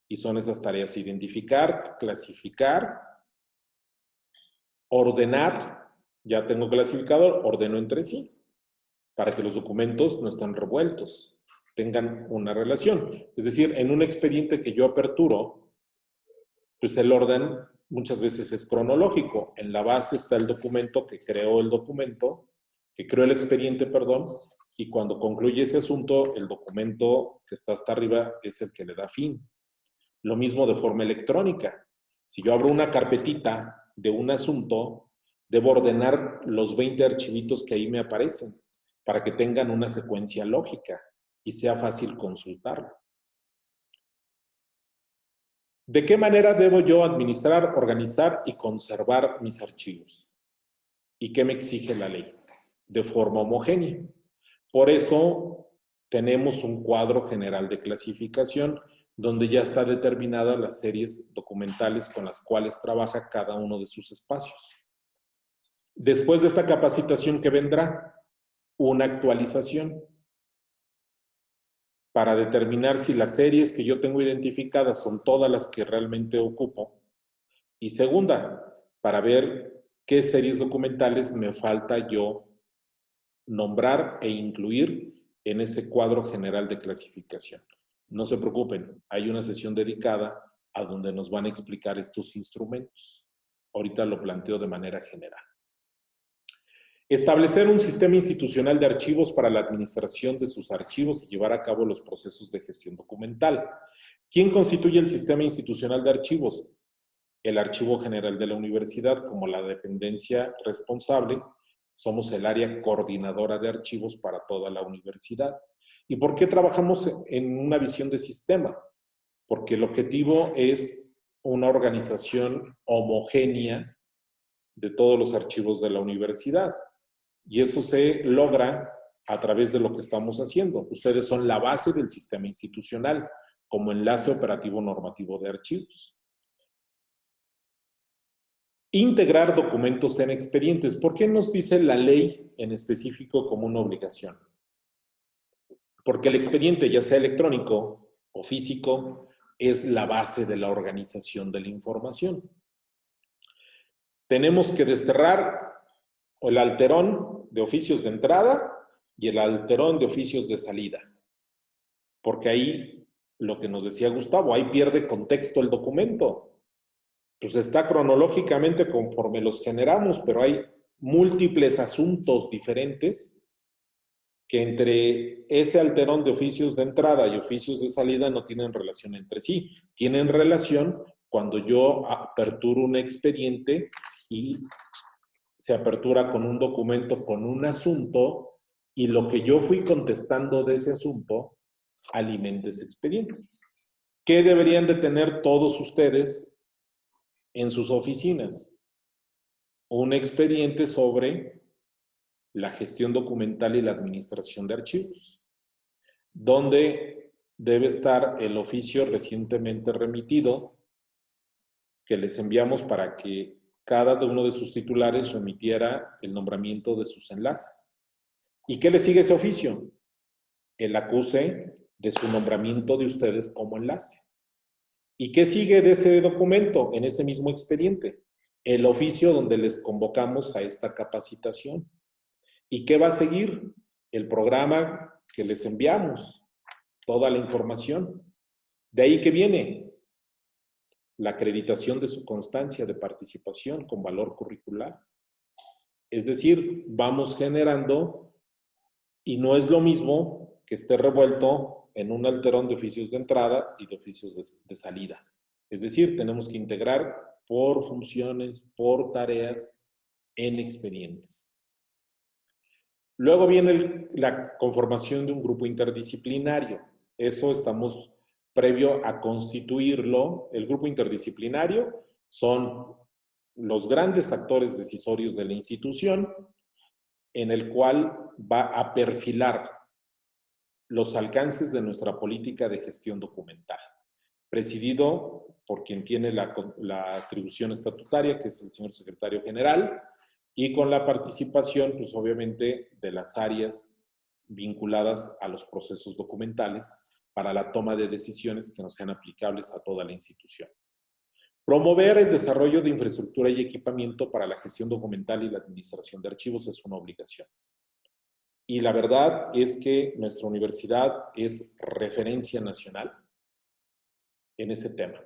Y son esas tareas: identificar, clasificar, ordenar. Ya tengo clasificador, ordeno entre sí, para que los documentos no estén revueltos, tengan una relación. Es decir, en un expediente que yo aperturo, pues el orden muchas veces es cronológico. En la base está el documento que creó el expediente, perdón, y cuando concluye ese asunto, el documento que está hasta arriba es el que le da fin. Lo mismo de forma electrónica. Si yo abro una carpetita de un asunto, debo ordenar los 20 archivitos que ahí me aparecen para que tengan una secuencia lógica y sea fácil consultarlo. ¿De qué manera debo yo administrar, organizar y conservar mis archivos? ¿Y qué me exige la ley? De forma homogénea. Por eso tenemos un cuadro general de clasificación donde ya está determinada las series documentales con las cuales trabaja cada uno de sus espacios. Después de esta capacitación, ¿qué vendrá? Una actualización para determinar si las series que yo tengo identificadas son todas las que realmente ocupo. Y segunda, para ver qué series documentales me falta yo nombrar e incluir en ese cuadro general de clasificación. No se preocupen, hay una sesión dedicada a donde nos van a explicar estos instrumentos. Ahorita lo planteo de manera general. Establecer un sistema institucional de archivos para la administración de sus archivos y llevar a cabo los procesos de gestión documental. ¿Quién constituye el sistema institucional de archivos? El Archivo General de la Universidad, como la dependencia responsable, somos el área coordinadora de archivos para toda la universidad. ¿Y por qué trabajamos en una visión de sistema? Porque el objetivo es una organización homogénea de todos los archivos de la universidad. Y eso se logra a través de lo que estamos haciendo. Ustedes son la base del sistema institucional como enlace operativo normativo de archivos. Integrar documentos en expedientes. ¿Por qué nos dice la ley en específico como una obligación? Porque el expediente, ya sea electrónico o físico, es la base de la organización de la información. Tenemos que desterrar el alterón de oficios de entrada y el alterón de oficios de salida. Porque ahí, lo que nos decía Gustavo, ahí pierde contexto el documento. Pues está cronológicamente conforme los generamos, pero hay múltiples asuntos diferentes que entre ese alterón de oficios de entrada y oficios de salida no tienen relación entre sí. Tienen relación cuando yo aperturo un expediente y se apertura con un documento, con un asunto, y lo que yo fui contestando de ese asunto alimenta ese expediente. ¿Qué deberían de tener todos ustedes en sus oficinas? Un expediente sobre la gestión documental y la administración de archivos, donde debe estar el oficio recientemente remitido que les enviamos para que cada uno de sus titulares remitiera el nombramiento de sus enlaces. ¿Y qué le sigue ese oficio? El acuse de su nombramiento de ustedes como enlace. ¿Y qué sigue de ese documento en ese mismo expediente? El oficio donde les convocamos a esta capacitación. ¿Y qué va a seguir? El programa que les enviamos, toda la información. De ahí que viene la acreditación de su constancia de participación con valor curricular. Es decir, vamos generando, y no es lo mismo que esté revuelto en un alterón de oficios de entrada y de oficios de salida. Es decir, tenemos que integrar por funciones, por tareas, en expedientes. Luego viene la conformación de un grupo interdisciplinario. Eso estamos previo a constituirlo. El grupo interdisciplinario son los grandes actores decisorios de la institución, en el cual va a perfilar los alcances de nuestra política de gestión documental, presidido por quien tiene la atribución estatutaria, que es el señor secretario general, y con la participación, pues obviamente, de las áreas vinculadas a los procesos documentales para la toma de decisiones que no sean aplicables a toda la institución. Promover el desarrollo de infraestructura y equipamiento para la gestión documental y la administración de archivos es una obligación. Y la verdad es que nuestra universidad es referencia nacional en ese tema.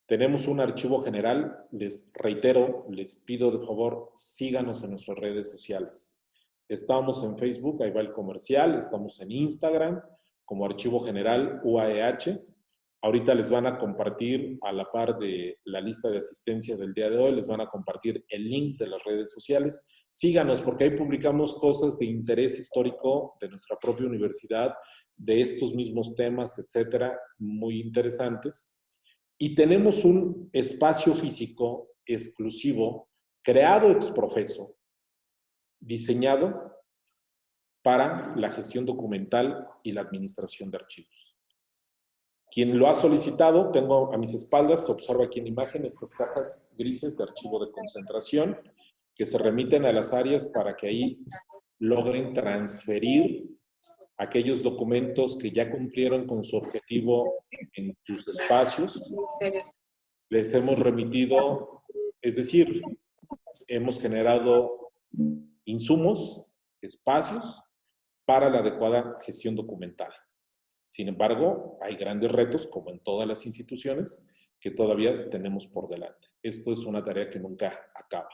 Tenemos un archivo general, les reitero, les pido de favor, síganos en nuestras redes sociales. Estamos en Facebook, ahí va el comercial, estamos en Instagram como Archivo General UAEH. Ahorita les van a compartir, a la par de la lista de asistencia del día de hoy, les van a compartir el link de las redes sociales. Síganos, porque ahí publicamos cosas de interés histórico de nuestra propia universidad, de estos mismos temas, etcétera, muy interesantes. Y tenemos un espacio físico exclusivo, creado ex profeso, diseñado para la gestión documental y la administración de archivos. Quien lo ha solicitado, tengo a mis espaldas, se observa aquí en imagen, estas cajas grises de archivo de concentración que se remiten a las áreas para que ahí logren transferir aquellos documentos que ya cumplieron con su objetivo en sus espacios. Les hemos remitido, es decir, hemos generado insumos, espacios para la adecuada gestión documental. Sin embargo, hay grandes retos, como en todas las instituciones, que todavía tenemos por delante. Esto es una tarea que nunca acaba.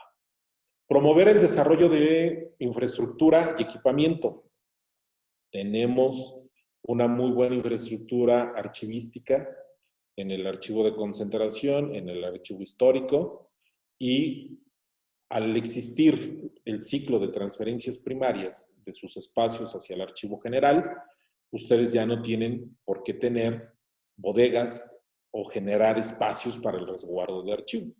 Promover el desarrollo de infraestructura y equipamiento. Tenemos una muy buena infraestructura archivística en el archivo de concentración, en el archivo histórico, y al existir el ciclo de transferencias primarias de sus espacios hacia el archivo general, ustedes ya no tienen por qué tener bodegas o generar espacios para el resguardo de archivo.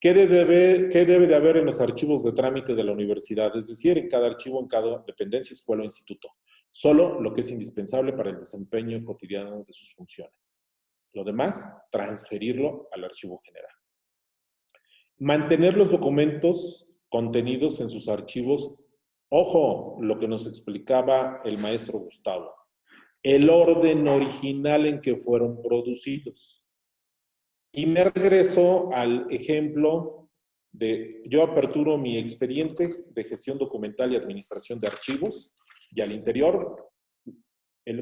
¿Qué debe de haber en los archivos de trámite de la universidad? Es decir, en cada archivo, en cada dependencia, escuela o instituto. Solo lo que es indispensable para el desempeño cotidiano de sus funciones. Lo demás, transferirlo al archivo general. Mantener los documentos contenidos en sus archivos. Ojo, lo que nos explicaba el maestro Gustavo. El orden original en que fueron producidos. Y me regreso al ejemplo de, yo aperturo mi expediente de gestión documental y administración de archivos, y al interior,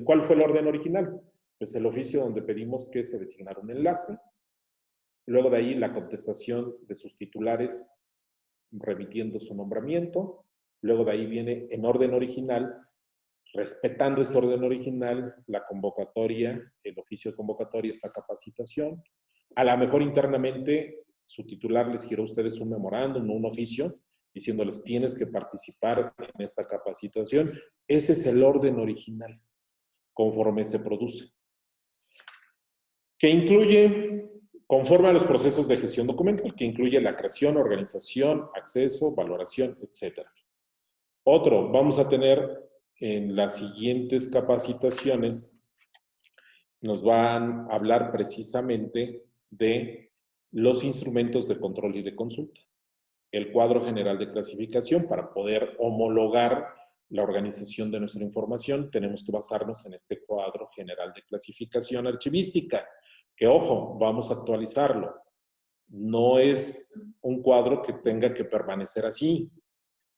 ¿cuál fue el orden original? Pues el oficio donde pedimos que se designara un enlace, luego de ahí la contestación de sus titulares remitiendo su nombramiento, luego de ahí viene en orden original, respetando ese orden original, la convocatoria, el oficio de convocatoria, esta capacitación. A lo mejor internamente su titular les giró a ustedes un memorándum, un oficio, diciéndoles tienes que participar en esta capacitación. Ese es el orden original, conforme se produce. Que incluye, conforme a los procesos de gestión documental, que incluye la creación, organización, acceso, valoración, etc. Otro, vamos a tener en las siguientes capacitaciones, nos van a hablar precisamente de los instrumentos de control y de consulta. El cuadro general de clasificación, para poder homologar la organización de nuestra información, tenemos que basarnos en este cuadro general de clasificación archivística, que ojo, vamos a actualizarlo. No es un cuadro que tenga que permanecer así.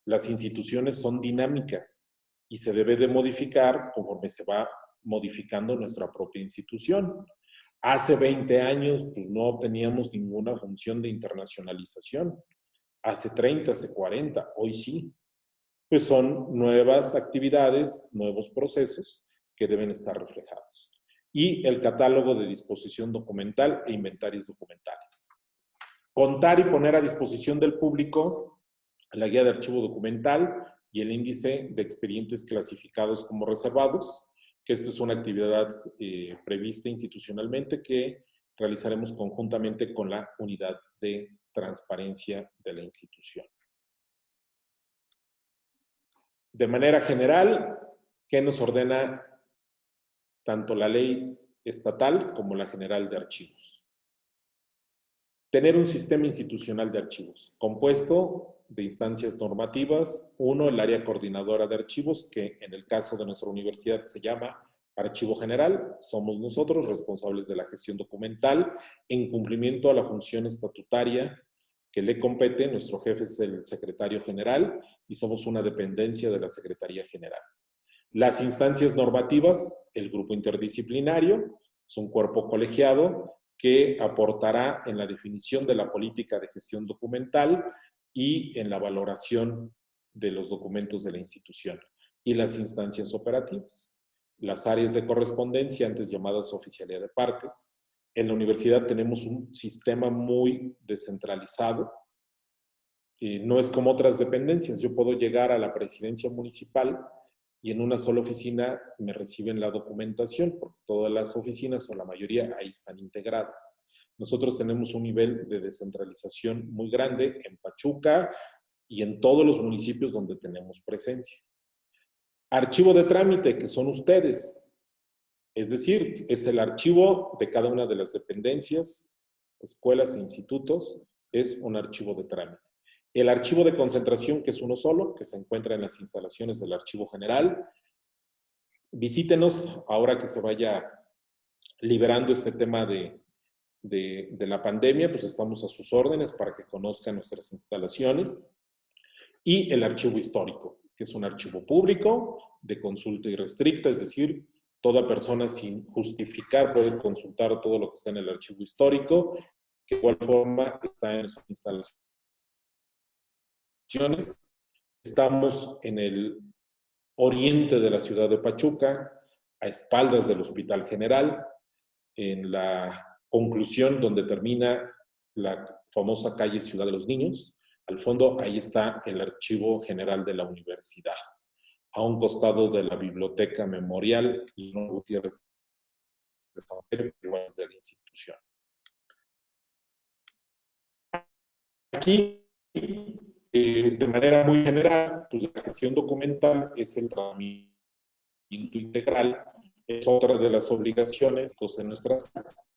Las instituciones son dinámicas y se debe de modificar conforme se va modificando nuestra propia institución. Hace 20 años pues no teníamos ninguna función de internacionalización. Hace 30, hace 40, hoy sí. Pues son nuevas actividades, nuevos procesos que deben estar reflejados. Y el catálogo de disposición documental e inventarios documentales. Contar y poner a disposición del público la guía de archivo documental y el índice de expedientes clasificados como reservados, que esta es una actividad prevista institucionalmente que realizaremos conjuntamente con la unidad de transparencia de la institución. De manera general, ¿qué nos ordena tanto la ley estatal como la general de archivos? Tener un sistema institucional de archivos compuesto de instancias normativas. Uno, el área coordinadora de archivos, que en el caso de nuestra universidad se llama Archivo General. Somos nosotros responsables de la gestión documental en cumplimiento a la función estatutaria que le compete. Nuestro jefe es el secretario general y somos una dependencia de la Secretaría General. Las instancias normativas, el grupo interdisciplinario, es un cuerpo colegiado que aportará en la definición de la política de gestión documental y en la valoración de los documentos de la institución. Y las instancias operativas, las áreas de correspondencia, antes llamadas oficialía de partes. En la universidad tenemos un sistema muy descentralizado. No es como otras dependencias. Yo puedo llegar a la presidencia municipal y en una sola oficina me reciben la documentación, porque todas las oficinas, o la mayoría, ahí están integradas. Nosotros tenemos un nivel de descentralización muy grande en Pachuca y en todos los municipios donde tenemos presencia. Archivo de trámite, que son ustedes. Es decir, es el archivo de cada una de las dependencias, escuelas e institutos, es un archivo de trámite. El archivo de concentración, que es uno solo, que se encuentra en las instalaciones del Archivo General. Visítenos ahora que se vaya liberando este tema de la pandemia, pues estamos a sus órdenes para que conozcan nuestras instalaciones. Y el archivo histórico, que es un archivo público de consulta irrestricta, es decir, toda persona sin justificar puede consultar todo lo que está en el archivo histórico, que de igual forma está en sus instalaciones. Estamos en el oriente de la ciudad de Pachuca, a espaldas del Hospital General, en la conclusión donde termina la famosa calle Ciudad de los Niños. Al fondo, ahí está el Archivo General de la Universidad, a un costado de la Biblioteca Memorial y Gutiérrez de San Pedro, de la institución. Aquí, de manera muy general, pues la gestión documental es el tratamiento integral, es otra de las obligaciones de nuestras áreas.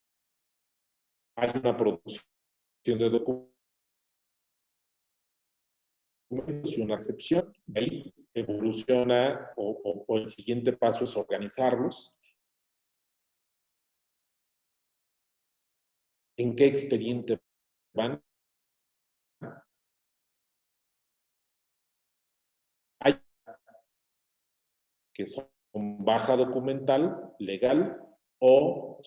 Hay una producción de documentos y una excepción. Ahí evoluciona o el siguiente paso es organizarlos. ¿En qué expediente van? Hay que son baja documental, legal, o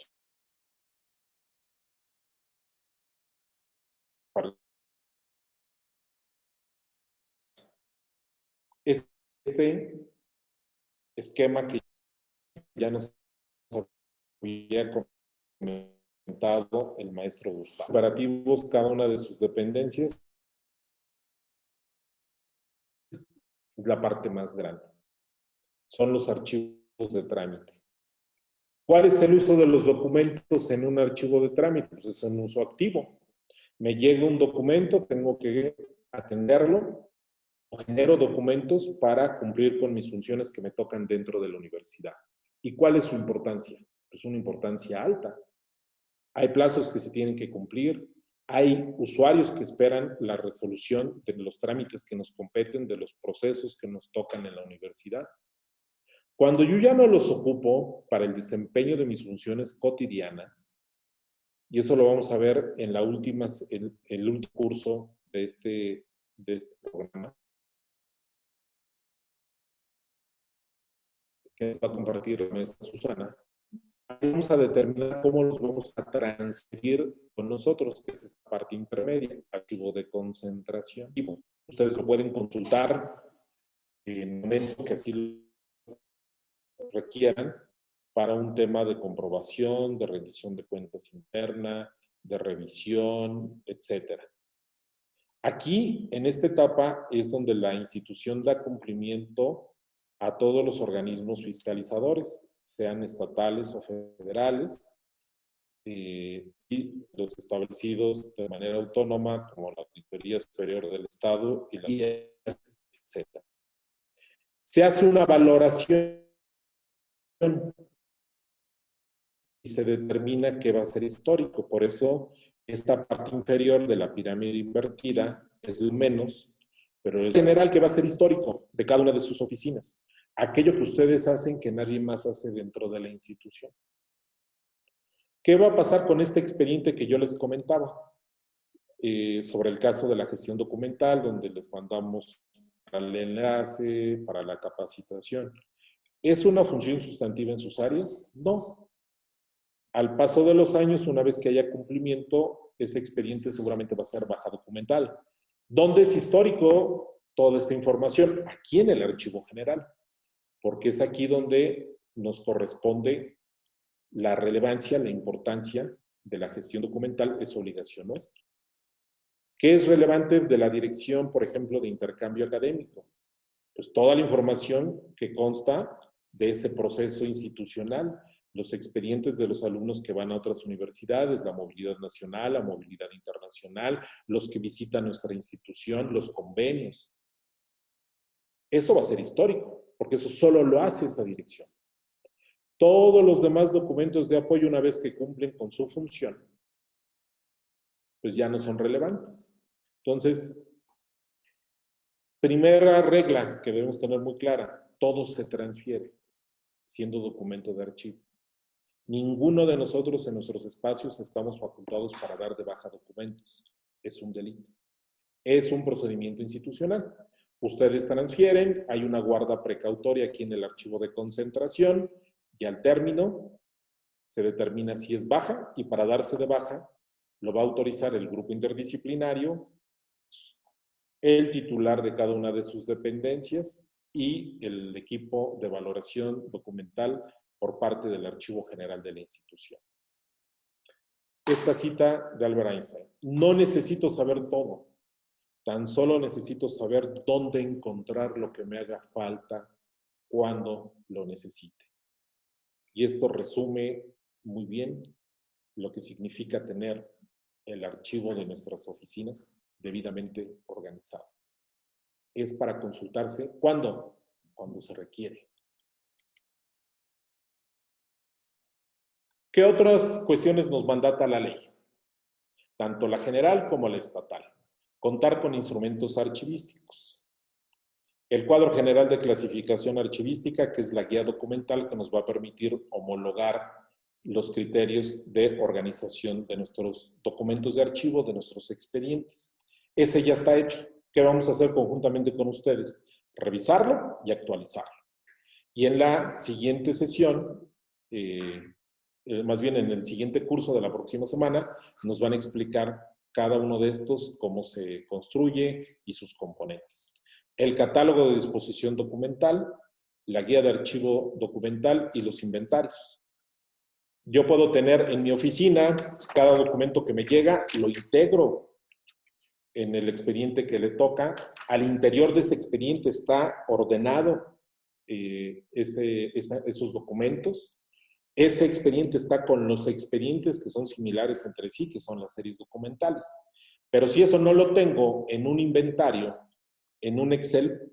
este esquema que ya nos había comentado el maestro Gustavo. Operativos, cada una de sus dependencias es la parte más grande. Son los archivos de trámite. ¿Cuál es el uso de los documentos en un archivo de trámite? Pues es un uso activo. Me llega un documento, tengo que atenderlo, o genero documentos para cumplir con mis funciones que me tocan dentro de la universidad. ¿Y cuál es su importancia? Pues una importancia alta. Hay plazos que se tienen que cumplir, hay usuarios que esperan la resolución de los trámites que nos competen, de los procesos que nos tocan en la universidad. Cuando yo ya no los ocupo para el desempeño de mis funciones cotidianas, y eso lo vamos a ver en el último curso de este programa, que nos va a compartir la maestra Susana, vamos a determinar cómo los vamos a transferir con nosotros, que es esta parte intermedia, archivo de concentración. Ustedes lo pueden consultar en el momento que así lo requieran para un tema de comprobación, de rendición de cuentas interna, de revisión, etc. Aquí, en esta etapa, es donde la institución da cumplimiento a todos los organismos fiscalizadores. sean estatales o federales, y los establecidos de manera autónoma, como la Auditoría Superior del Estado y la etc. Se hace una valoración y se determina que va a ser histórico. Por eso, esta parte inferior de la pirámide invertida es el menos, pero es general que va a ser histórico de cada una de sus oficinas. Aquello que ustedes hacen que nadie más hace dentro de la institución. ¿Qué va a pasar con este expediente que yo les comentaba? Sobre el caso de la gestión documental, donde les mandamos para el enlace, para la capacitación. ¿Es una función sustantiva en sus áreas? No. Al paso de los años, una vez que haya cumplimiento, ese expediente seguramente va a ser baja documental. ¿Dónde es histórico toda esta información? Aquí en el Archivo General, porque es aquí donde nos corresponde la relevancia, la importancia de la gestión documental, es obligación nuestra. ¿Qué es relevante de la dirección, por ejemplo, de intercambio académico? Pues toda la información que consta de ese proceso institucional, los expedientes de los alumnos que van a otras universidades, la movilidad nacional, la movilidad internacional, los que visitan nuestra institución, los convenios. Eso va a ser histórico, porque eso solo lo hace esta dirección. Todos los demás documentos de apoyo, una vez que cumplen con su función, pues ya no son relevantes. Entonces, primera regla que debemos tener muy clara, todo se transfiere, siendo documento de archivo. Ninguno de nosotros en nuestros espacios estamos facultados para dar de baja documentos. Es un delito. Es un procedimiento institucional. Ustedes transfieren, hay una guarda precautoria aquí en el archivo de concentración y al término se determina si es baja y para darse de baja lo va a autorizar el grupo interdisciplinario, el titular de cada una de sus dependencias y el equipo de valoración documental por parte del Archivo General de la institución. Esta cita de Albert Einstein. No necesito saber todo, tan solo necesito saber dónde encontrar lo que me haga falta cuando lo necesite. Y esto resume muy bien lo que significa tener el archivo de nuestras oficinas debidamente organizado. Es para consultarse, ¿cuándo? Cuando se requiere. ¿Qué otras cuestiones nos mandata la ley? Tanto la general como la estatal. Contar con instrumentos archivísticos. El cuadro general de clasificación archivística, que es la guía documental que nos va a permitir homologar los criterios de organización de nuestros documentos de archivo, de nuestros expedientes. Ese ya está hecho. ¿Qué vamos a hacer conjuntamente con ustedes? Revisarlo y actualizarlo. Y en la siguiente sesión, más bien en el siguiente curso de la próxima semana, nos van a explicar cada uno de estos, cómo se construye y sus componentes. El catálogo de disposición documental, la guía de archivo documental y los inventarios. Yo puedo tener en mi oficina cada documento que me llega, lo integro en el expediente que le toca. Al interior de ese expediente está ordenado esos documentos. Este expediente está con los expedientes que son similares entre sí, que son las series documentales. Pero si eso no lo tengo en un inventario, en un Excel,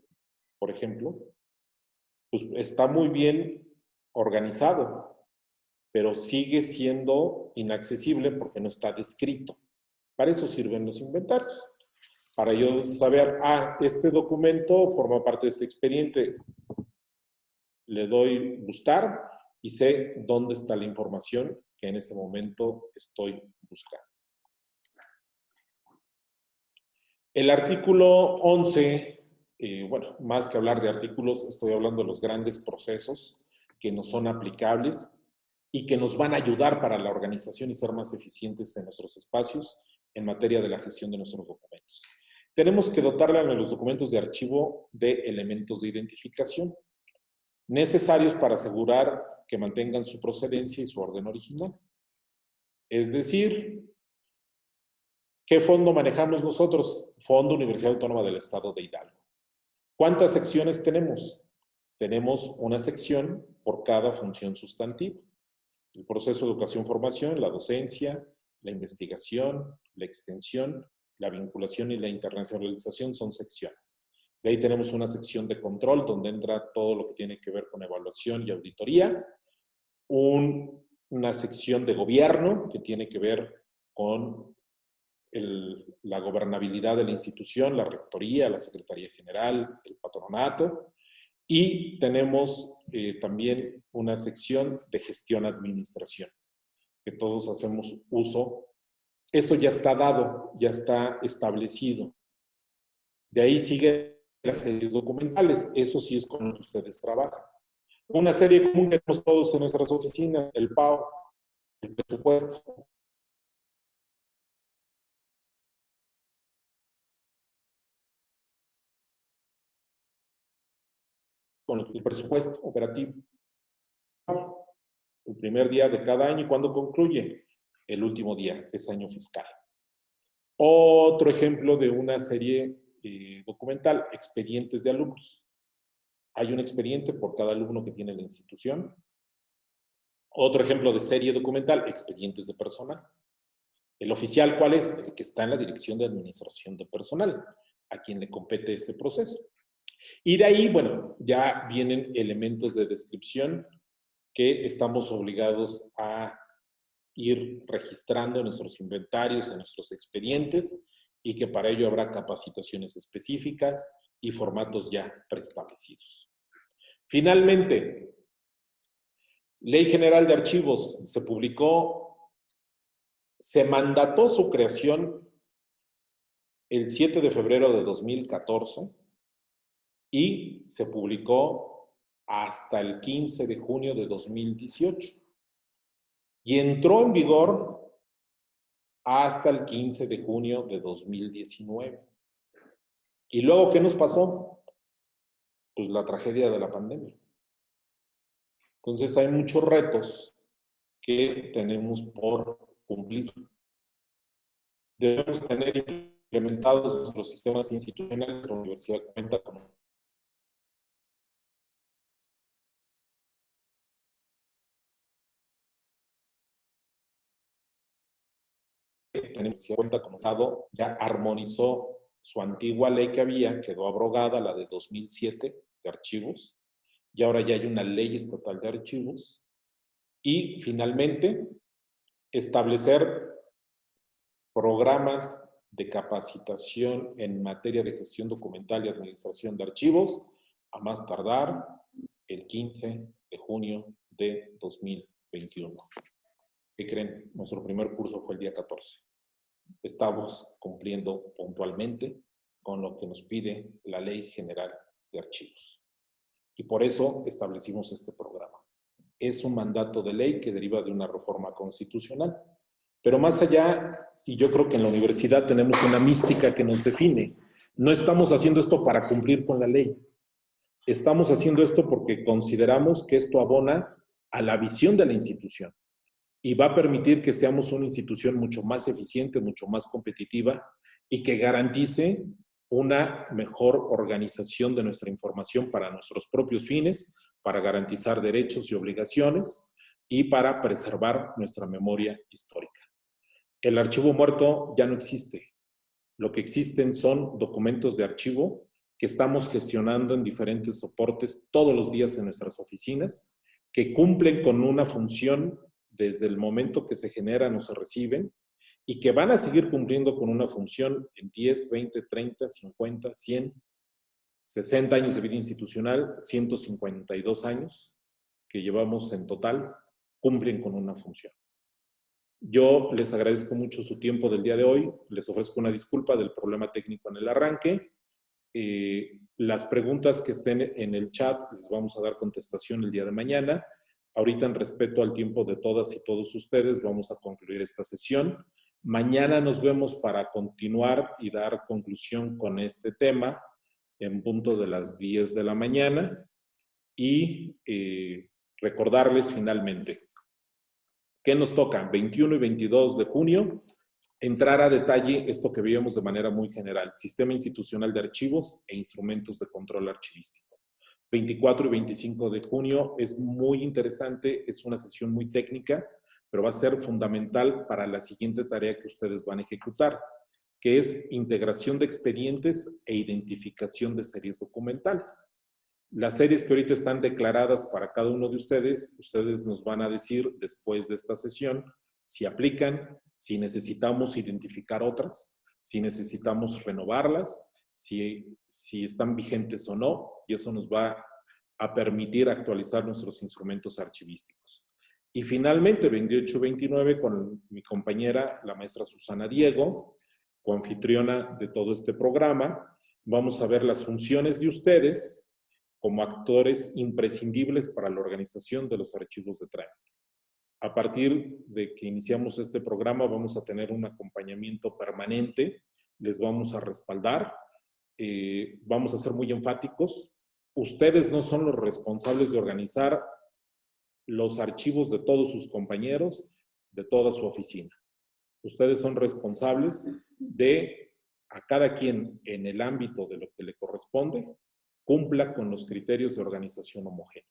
por ejemplo, pues está muy bien organizado, pero sigue siendo inaccesible porque no está descrito. Para eso sirven los inventarios. Para yo saber, este documento forma parte de este expediente, le doy buscar y sé dónde está la información que en ese momento estoy buscando. El artículo 11, bueno, más que hablar de artículos, estoy hablando de los grandes procesos que nos son aplicables y que nos van a ayudar para la organización y ser más eficientes en nuestros espacios en materia de la gestión de nuestros documentos. Tenemos que dotarle a los documentos de archivo de elementos de identificación necesarios para asegurar que mantengan su procedencia y su orden original. Es decir, ¿qué fondo manejamos nosotros? Fondo Universidad Autónoma del Estado de Hidalgo. ¿Cuántas secciones tenemos? Tenemos una sección por cada función sustantiva. El proceso de educación-formación, la docencia, la investigación, la extensión, la vinculación y la internacionalización son secciones. De ahí tenemos una sección de control donde entra todo lo que tiene que ver con evaluación y auditoría. Una sección de gobierno que tiene que ver con la gobernabilidad de la institución, la rectoría, la secretaría general, el patronato. Y tenemos también una sección de gestión-administración, que todos hacemos uso. Eso ya está dado, ya está establecido. De ahí sigue las series documentales. Eso sí es con lo que ustedes trabajan. Una serie común que tenemos todos en nuestras oficinas, el PAO, el presupuesto. Con el presupuesto operativo. El primer día de cada año y cuando concluye el último día, es año fiscal. Otro ejemplo de una serie documental, expedientes de alumnos. Hay un expediente por cada alumno que tiene la institución. Otro ejemplo de serie documental, expedientes de personal. El oficial, ¿cuál es? El que está en la Dirección de Administración de Personal, a quien le compete ese proceso. Y de ahí, bueno, ya vienen elementos de descripción que estamos obligados a ir registrando en nuestros inventarios, en nuestros expedientes, y que para ello habrá capacitaciones específicas y formatos ya preestablecidos. Finalmente, Ley General de Archivos se publicó, se mandató su creación el 7 de febrero de 2014 y se publicó hasta el 15 de junio de 2018. Y entró en vigor hasta el 15 de junio de 2019. ¿Y luego qué nos pasó? Pues la tragedia de la pandemia. Entonces hay muchos retos que tenemos por cumplir. Debemos tener implementados nuestros sistemas institucionales. La universidad cuenta con Estado, ya armonizó su antigua ley que había, quedó abrogada, la de 2007 de archivos, y ahora ya hay una ley estatal de archivos. Y finalmente, establecer programas de capacitación en materia de gestión documental y administración de archivos, a más tardar el 15 de junio de 2021. ¿Qué creen? Nuestro primer curso fue el día 14. Estamos cumpliendo puntualmente con lo que nos pide la Ley General de Archivos. Y por eso establecimos este programa. Es un mandato de ley que deriva de una reforma constitucional. Pero más allá, y yo creo que en la universidad tenemos una mística que nos define, no estamos haciendo esto para cumplir con la ley. Estamos haciendo esto porque consideramos que esto abona a la visión de la institución y va a permitir que seamos una institución mucho más eficiente, mucho más competitiva y que garantice una mejor organización de nuestra información para nuestros propios fines, para garantizar derechos y obligaciones y para preservar nuestra memoria histórica. El archivo muerto ya no existe. Lo que existen son documentos de archivo que estamos gestionando en diferentes soportes todos los días en nuestras oficinas, que cumplen con una función desde el momento que se generan o se reciben, y que van a seguir cumpliendo con una función en 10, 20, 30, 50, 100, 60 años de vida institucional, 152 años que llevamos en total, cumplen con una función. Yo les agradezco mucho su tiempo del día de hoy, les ofrezco una disculpa del problema técnico en el arranque. Las preguntas que estén en el chat les vamos a dar contestación el día de mañana. Ahorita, en respeto al tiempo de todas y todos ustedes, vamos a concluir esta sesión. Mañana nos vemos para continuar y dar conclusión con este tema en punto de las 10 de la mañana. Y recordarles finalmente, ¿qué nos toca? 21 y 22 de junio, entrar a detalle esto que veíamos de manera muy general, sistema institucional de archivos e instrumentos de control archivístico. 24 y 25 de junio. Es muy interesante, es una sesión muy técnica, pero va a ser fundamental para la siguiente tarea que ustedes van a ejecutar, que es integración de expedientes e identificación de series documentales. Las series que ahorita están declaradas para cada uno de ustedes, ustedes nos van a decir después de esta sesión si aplican, si necesitamos identificar otras, si necesitamos renovarlas, si están vigentes o no, y eso nos va a permitir actualizar nuestros instrumentos archivísticos. Y finalmente, 28-29, con mi compañera, la maestra Susana Diego, coanfitriona de todo este programa, vamos a ver las funciones de ustedes como actores imprescindibles para la organización de los archivos de trámite. A partir de que iniciamos este programa vamos a tener un acompañamiento permanente, les vamos a respaldar, vamos a ser muy enfáticos. Ustedes no son los responsables de organizar los archivos de todos sus compañeros, de toda su oficina. Ustedes son responsables de, a cada quien en el ámbito de lo que le corresponde, cumpla con los criterios de organización homogénea.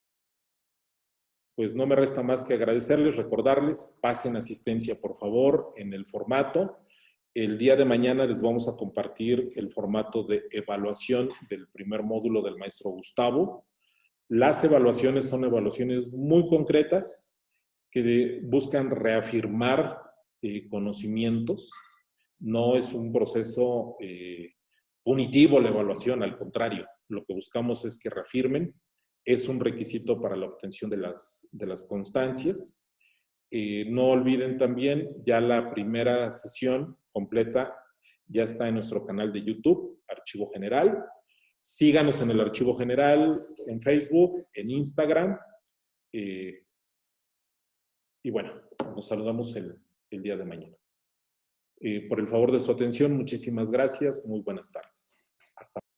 Pues no me resta más que agradecerles, recordarles, pasen asistencia por favor en el formato. El día de mañana les vamos a compartir el formato de evaluación del primer módulo del maestro Gustavo. Las evaluaciones son evaluaciones muy concretas que buscan reafirmar conocimientos. No es un proceso punitivo la evaluación, al contrario, lo que buscamos es que reafirmen. Es un requisito para la obtención de las constancias. No olviden también, ya la primera sesión completa ya está en nuestro canal de YouTube, Archivo General. Síganos en el Archivo General, en Facebook, en Instagram. Y bueno, nos saludamos el día de mañana. Por el favor de su atención, muchísimas gracias. Muy buenas tardes. Hasta